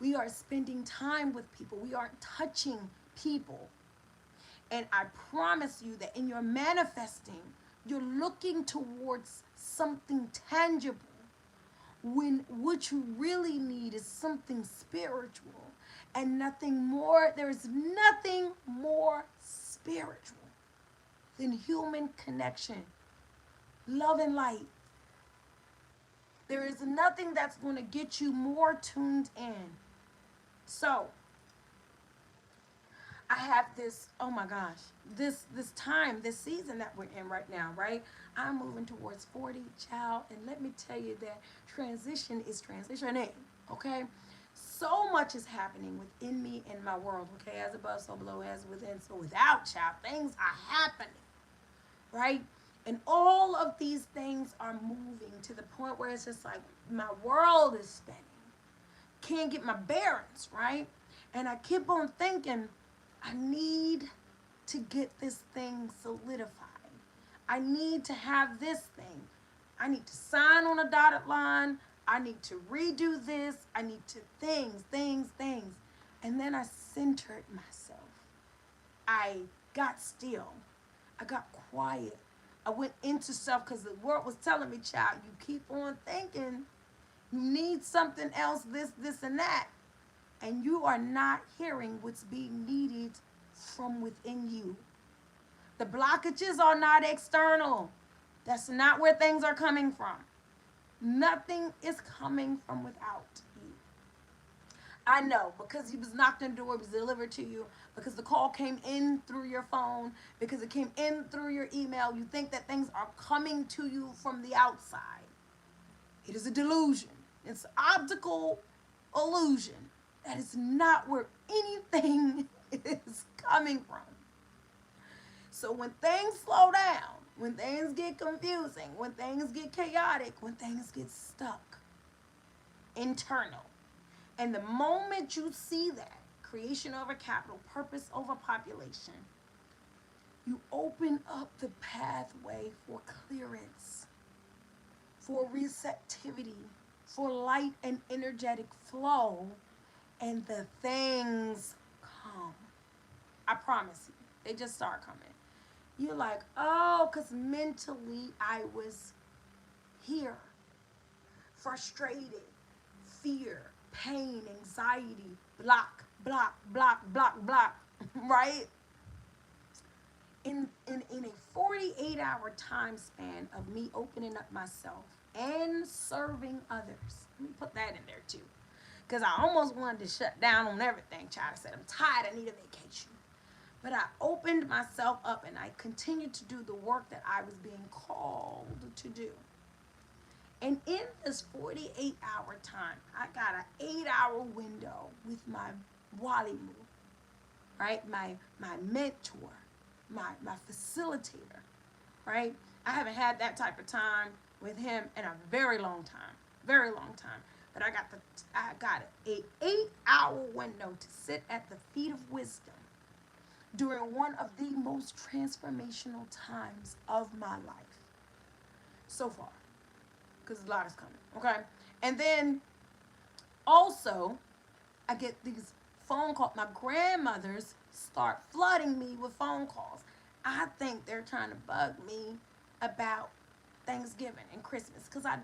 [SPEAKER 1] We are spending time with people. We aren't touching people. And I promise you that in your manifesting, you're looking towards something tangible when what you really need is something spiritual and nothing more. There is nothing more spiritual than human connection, love, and light. There is nothing that's going to get you more tuned in. So, I have this, oh my gosh, this time, this season that we're in right now, right? I'm moving towards 40, child, and let me tell you that transition is transitioning, okay? So much is happening within me and my world, okay? As above, so below, as within, so without, child. Things are happening, right? And all of these things are moving to the point where it's just like my world is spinning. Can't get my bearings, right? And I keep on thinking, I need to get this thing solidified. I need to have this thing. I need to sign on a dotted line. I need to redo this. I need to things. And then I centered myself. I got still. I got quiet. I went into self because the word was telling me, child, you keep on thinking you need something else, this, and that. And you are not hearing what's being needed from within you. The blockages are not external. That's not where things are coming from. Nothing is coming from without you. I know because he was knocked on the door, it was delivered to you, because the call came in through your phone, because it came in through your email. You think that things are coming to you from the outside. It is a delusion. It's an optical illusion. That is not where anything is coming from. So when things slow down, when things get confusing, when things get chaotic, when things get stuck, internal. And the moment you see that, creation over capital, purpose over population, you open up the pathway for clearance, for receptivity, for light and energetic flow, and the things come. I promise you, they just start coming. You're like, oh, because mentally I was here, frustrated, fear, pain, anxiety, block, right? In a 48-hour time span of me opening up myself and serving others. Let me put that in there too. Because I almost wanted to shut down on everything, child. I said, I'm tired, I need a vacation. But I opened myself up and I continued to do the work that I was being called to do. And in this 48-hour time, I got an 8-hour window with my walimu, right? My mentor, my facilitator, right? I haven't had that type of time with him in a very long time, very long time. But I got an 8-hour window to sit at the feet of wisdom during one of the most transformational times of my life so far, because a lot is coming, okay? And then also, I get these phone calls. My grandmothers start flooding me with phone calls. I think they're trying to bug me about Thanksgiving and Christmas, because I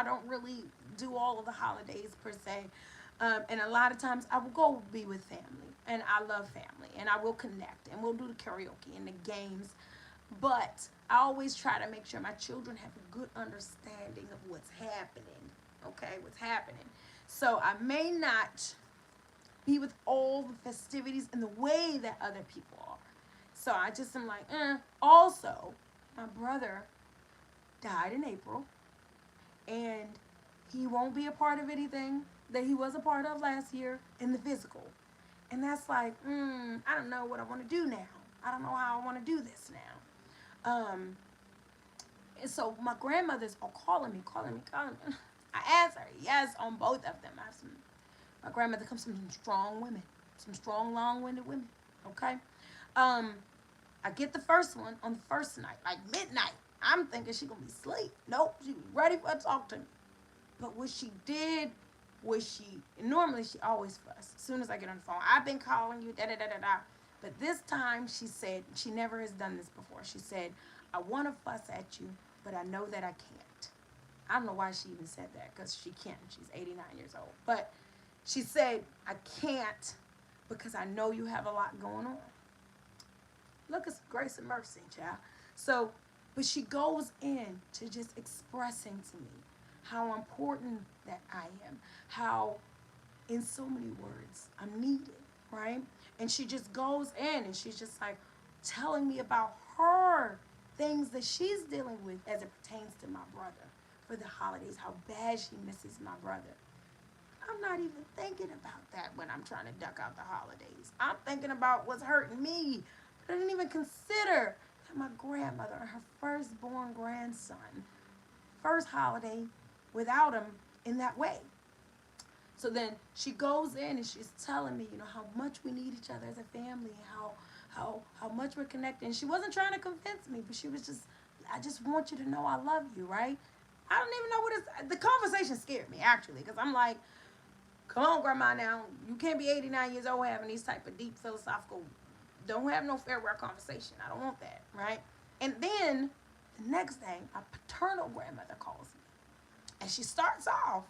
[SPEAKER 1] don't really do all of the holidays per se. And a lot of times I will go be with family, and I love family, and I will connect, and we'll do the karaoke and the games. But I always try to make sure my children have a good understanding of what's happening, okay, what's happening. So I may not be with all the festivities in the way that other people are. So I just am like, Also, my brother died in April, and he won't be a part of anything that he was a part of last year in the physical. And that's like, I don't know what I want to do now. I don't know how I want to do this now. And so my grandmothers are calling me. I answer yes on both of them. My grandmother comes from some strong women, some strong, long-winded women. Okay. I get the first one on the first night, like midnight. I'm thinking she gonna be asleep. Nope, she was ready for a talk to me. But what she did was she, normally she always fuss as soon as I get on the phone. I've been calling you, da da da da da. But this time she said, she never has done this before. She said, I want to fuss at you, but I know that I can't. I don't know why she even said that, because she can't. She's 89 years old. But she said, I can't because I know you have a lot going on. Look at some grace and mercy, child. So, but she goes in to just expressing to me how important that I am, how in so many words I'm needed, right? And she just goes in and she's just like telling me about her things that she's dealing with as it pertains to my brother for the holidays, how bad she misses my brother. I'm not even thinking about that when I'm trying to duck out the holidays. I'm thinking about what's hurting me. But I didn't even consider that my grandmother and her firstborn grandson, first holiday without him in that way. So then she goes in and she's telling me, how much we need each other as a family, how much we're connected. And she wasn't trying to convince me, but she was just, I just want you to know I love you, right? I don't even know what it's, the conversation scared me actually, because I'm like, come on, grandma, now you can't be 89 years old having these type of deep philosophical, don't have no farewell conversation. I don't want that, right? And then the next day, my paternal grandmother calls me, and she starts off,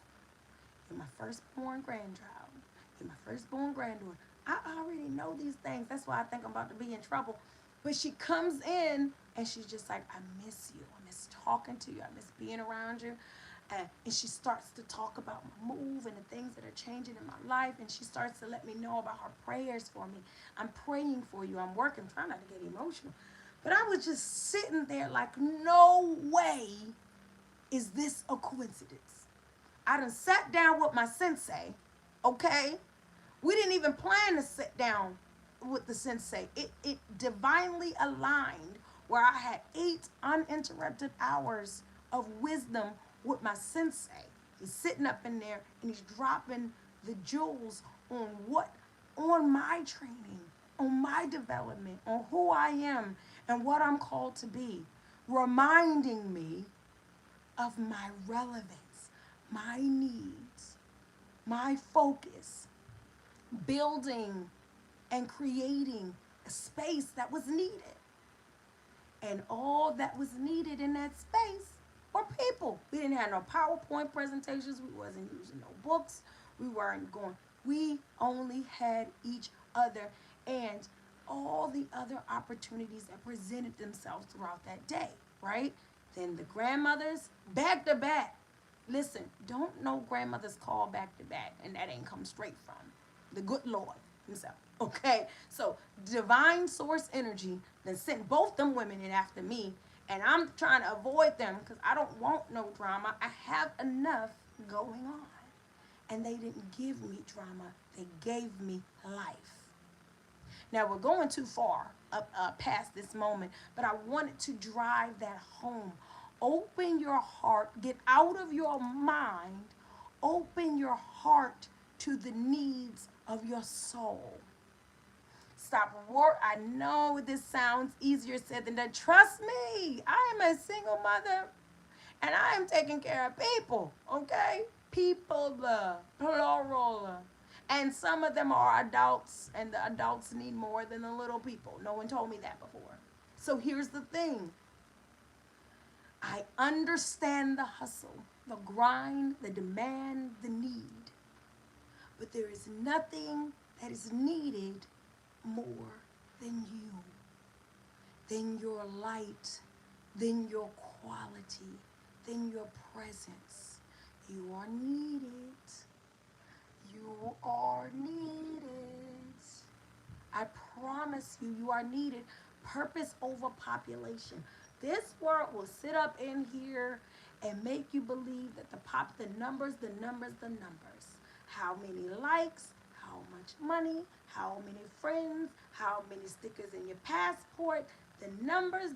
[SPEAKER 1] you're my firstborn grandchild, you're my firstborn granddaughter. I already know these things. That's why I think I'm about to be in trouble. But she comes in and she's just like, I miss you. I miss talking to you. I miss being around you. And she starts to talk about my move and the things that are changing in my life. And she starts to let me know about her prayers for me. I'm praying for you. I'm working, trying not to get emotional. But I was just sitting there like, no way is this a coincidence. I done sat down with my sensei, okay? We didn't even plan to sit down with the sensei. It divinely aligned where I had 8 uninterrupted hours of wisdom with my sensei. He's sitting up in there and he's dropping the jewels on my training, on my development, on who I am and what I'm called to be, reminding me of my relevance, my needs, my focus, building and creating a space that was needed. And all that was needed in that space were people. We didn't have no PowerPoint presentations. We wasn't using no books. We weren't going. We only had each other and all the other opportunities that presented themselves throughout that day, right? Then the grandmothers, back to back. Listen, don't no grandmothers call back to back, and that ain't come straight from the good Lord himself. Okay, so divine source energy then sent both them women in after me, and I'm trying to avoid them because I don't want no drama. I have enough going on, and they didn't give me drama. They gave me life. Now we're going too far up past this moment, but I wanted to drive that home. Open your heart, get out of your mind, open your heart to the needs of your soul. Stop work. I know this sounds easier said than done. Trust me, I am a single mother and I am taking care of people, okay? People, plural. And some of them are adults, and the adults need more than the little people. No one told me that before. So here's the thing. I understand the hustle, the grind, the demand, the need. But there is nothing that is needed more than you, than your light, than your quality, than your presence. You are needed. You are needed. I promise you, you are needed. Purpose over population. This world will sit up in here and make you believe that the numbers. How many likes, how much money, how many friends, how many stickers in your passport. The numbers.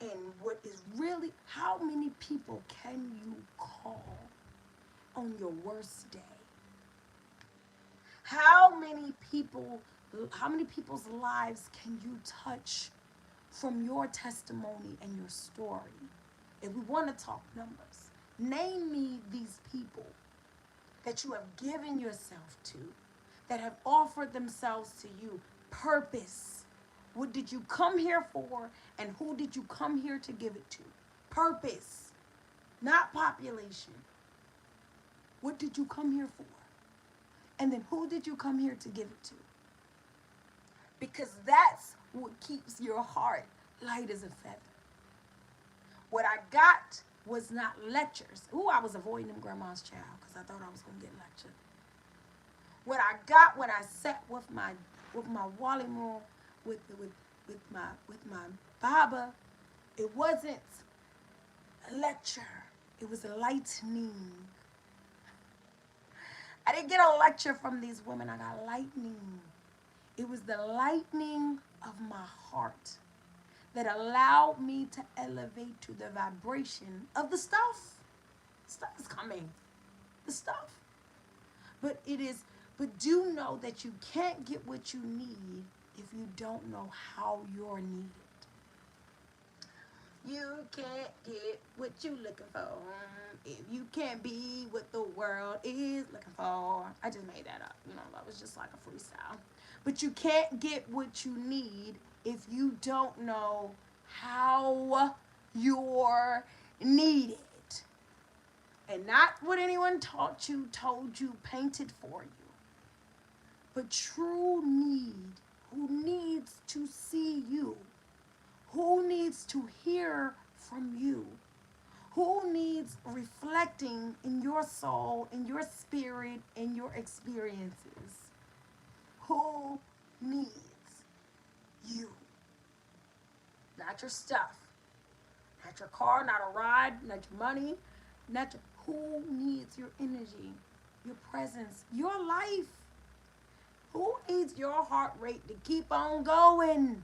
[SPEAKER 1] And what is really, how many people can you call on your worst day? How many people's lives can you touch from your testimony and your story? If we want to talk numbers, Name me these people that you have given yourself to, that have offered themselves to you. Purpose. What did you come here for, and who did you come here to give it to? Purpose, not population. What did you come here for? And then who did you come here to give it to? Because that's what keeps your heart light as a feather. What I got was not lectures. Ooh, I was avoiding them grandma's child because I thought I was going to get lectured. What I got when I sat with my Wally Moore, with my Baba, it wasn't a lecture. It was a lightning. I didn't get a lecture from these women. I got lightning. It was the lightning of my heart that allowed me to elevate to the vibration of the stuff. Stuff is coming. The stuff. But do know that you can't get what you need if you don't know how you're needed. You can't get what you're looking for if you can't be what the world is looking for. I just made that up. That was just like a freestyle. But you can't get what you need if you don't know how you're needed. And not what anyone taught you, told you, painted for you. But true need. Who needs to see you? Who needs to hear from you? Who needs reflecting in your soul, in your spirit, in your experiences? Who needs you? Not your stuff, not your car, not a ride, not your money, who needs your energy, your presence, your life? Who needs your heart rate to keep on going?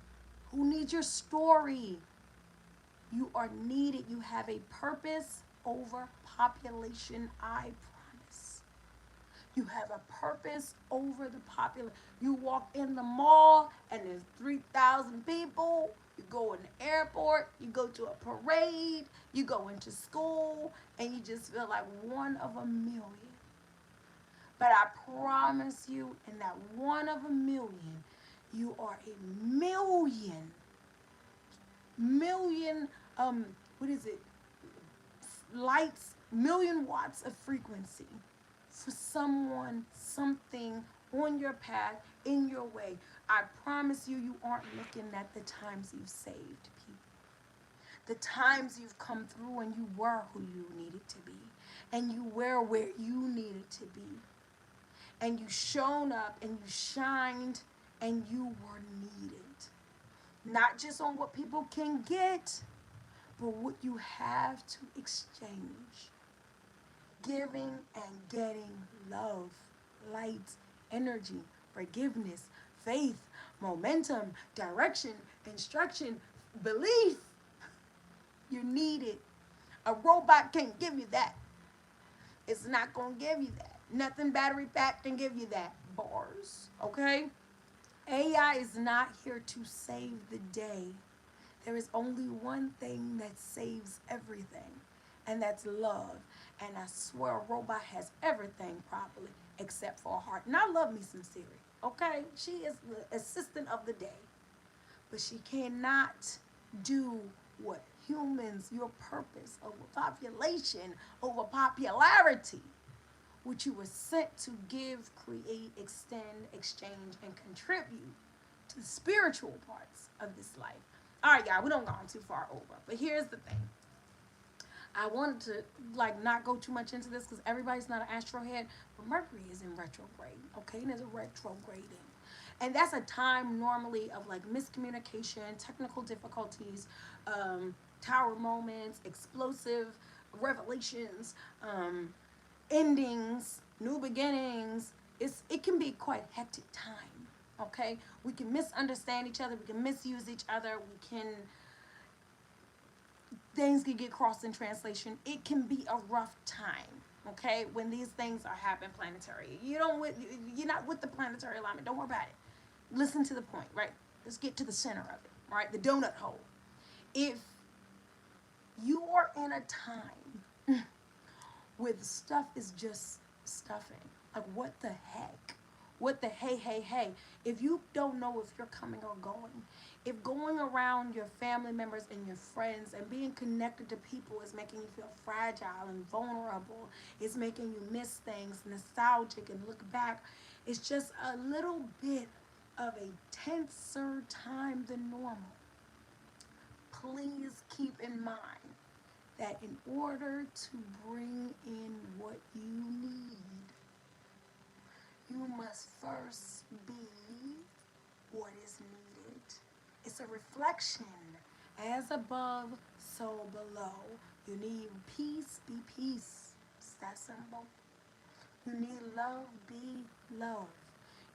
[SPEAKER 1] Who needs your story? You are needed. You have a purpose over population, I promise. You have a purpose over the population. You walk in the mall and there's 3,000 people. You go in the airport. You go to a parade. You go into school and you just feel like one of a million. But I promise you, in that one of a million, you are a million, lights, million watts of frequency for someone, something on your path, in your way. I promise you, you aren't looking at the times you've saved people. The times you've come through and you were who you needed to be. And you were where you needed to be. And you shown up and you shined and you were needed. Not just on what people can get, but what you have to exchange. Giving and getting love, light, energy, forgiveness, faith, momentum, direction, instruction, belief. You're needed. A robot can't give you that. It's not going to give you that. Nothing battery packed can give you that. Bars, okay? AI is not here to save the day. There is only one thing that saves everything, and that's love. And I swear a robot has everything properly except for a heart. And I love me some Siri, okay? She is the assistant of the day. But she cannot do what humans, your purpose over population, over popularity, which you were sent to give, create, extend, exchange, and contribute to the spiritual parts of this life. All right, y'all, we don't go on too far over. But here's the thing. I wanted to not go too much into this because everybody's not an astrohead, but Mercury is in retrograde, okay? And there's a retrograding. And that's a time normally of miscommunication, technical difficulties, tower moments, explosive revelations, endings, new beginnings. It can be quite hectic time, okay? We can misunderstand each other. We can misuse each other. Things can get crossed in translation. It can be a rough time, okay? When these things are happening planetary. You're not with the planetary alignment. Don't worry about it. Listen to the point, right? Let's get to the center of it, right? The donut hole. If you are in a time where the stuff is just stuffing. Like, what the heck? What the hey? If you don't know if you're coming or going, if going around your family members and your friends and being connected to people is making you feel fragile and vulnerable, it's making you miss things, nostalgic, and look back, it's just a little bit of a tenser time than normal. Please keep in mind that in order to bring in what you need, you must first be what is needed. It's a reflection. As above, so below. You need peace, be peace. It's that simple. You need love, be love.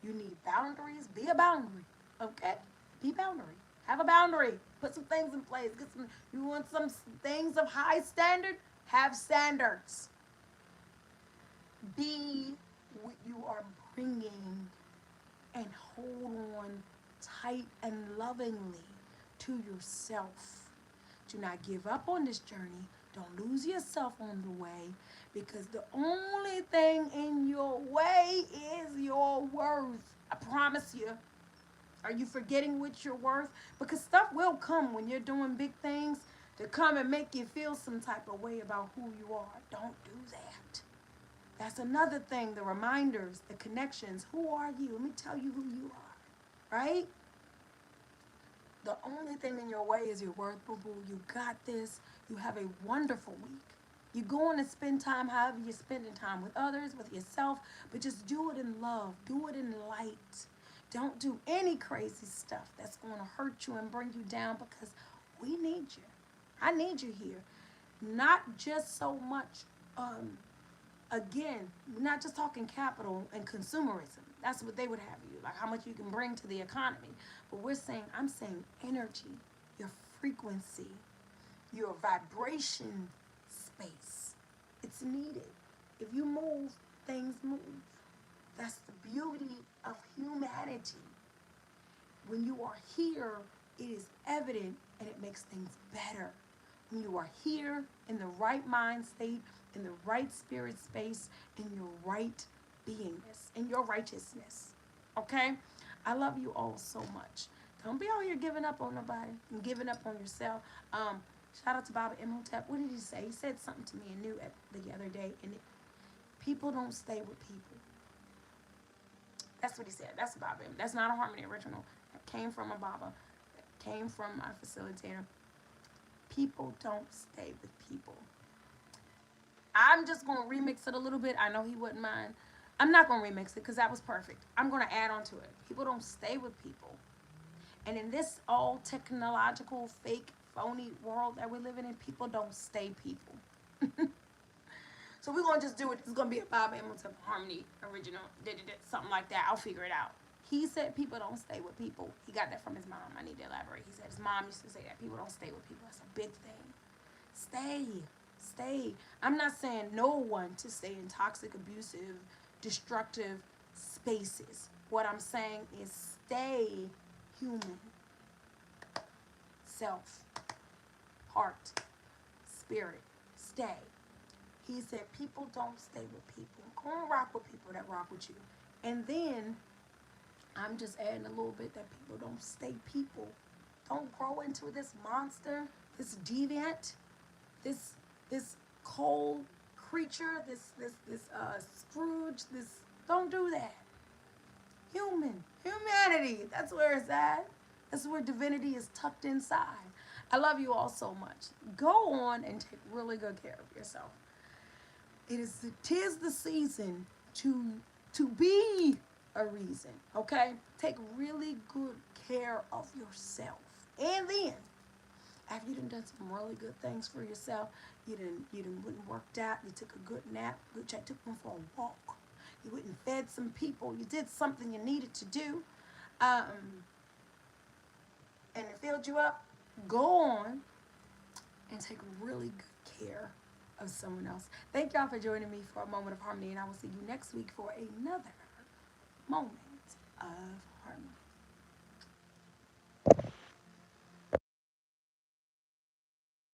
[SPEAKER 1] You need boundaries, be a boundary. Okay? Be boundary. Have a boundary. Put some things in place. Get some. You want some things of high standard? Have standards. Be what you are bringing and hold on tight and lovingly to yourself. Do not give up on this journey. Don't lose yourself on the way, because the only thing in your way is your worth. I promise you. Are you forgetting what you're worth? Because stuff will come when you're doing big things to come and make you feel some type of way about who you are. Don't do that. That's another thing, the reminders, the connections. Who are you? Let me tell you who you are, right? The only thing in your way is your worth, boo-boo. You got this. You have a wonderful week. You're going to spend time however you're spending time, with others, with yourself, but just do it in love. Do it in light. Don't do any crazy stuff that's going to hurt you and bring you down, because we need you. I need you here. Not just so much, again, we're not just talking capital and consumerism. That's what they would have you, like how much you can bring to the economy. But I'm saying energy, your frequency, your vibration space. It's needed. If you move, things move. That's the beauty of humanity. When you are here, it is evident and it makes things better. When you are here in the right mind state, in the right spirit space, in your right beingness, in your righteousness. Okay? I love you all so much. Don't be out here giving up on nobody and giving up on yourself. Shout out to Baba Imhotep. What did he say? He said something to me and knew the other day. And people don't stay with people. That's what he said. That's Baba. That's not a Harmony original. That came from a Baba. That came from my facilitator. People don't stay with people. I'm just going to remix it a little bit. I know he wouldn't mind. I'm not going to remix it because that was perfect. I'm going to add on to it. People don't stay with people. And in this all technological, fake, phony world that we're living in, people don't stay people. So we're going to just do it. It's going to be a Bob Hamilton Harmony original. Something like that. I'll figure it out. He said people don't stay with people. He got that from his mom. I need to elaborate. He said his mom used to say that. People don't stay with people. That's a big thing. Stay. I'm not saying no one to stay in toxic, abusive, destructive spaces. What I'm saying is stay human. Self, heart, spirit, stay. He said people don't stay with people. Go and rock with people that rock with you. And then I'm just adding a little bit that people don't stay people. Don't grow into this monster, this deviant, this cold creature, this Scrooge, don't do that. Humanity, that's where it's at. That's where divinity is tucked inside. I love you all so much. Go on and take really good care of yourself. Tis the season to be a reason, okay? Take really good care of yourself. And then, after you done some really good things for yourself, you done went and worked out, you took a good nap, took one for a walk, you went and fed some people, you did something you needed to do, and it filled you up, go on and take really good care of someone else. Thank y'all for joining me for a Moment of Harmony, and I will see you next week for another Moment of Harmony.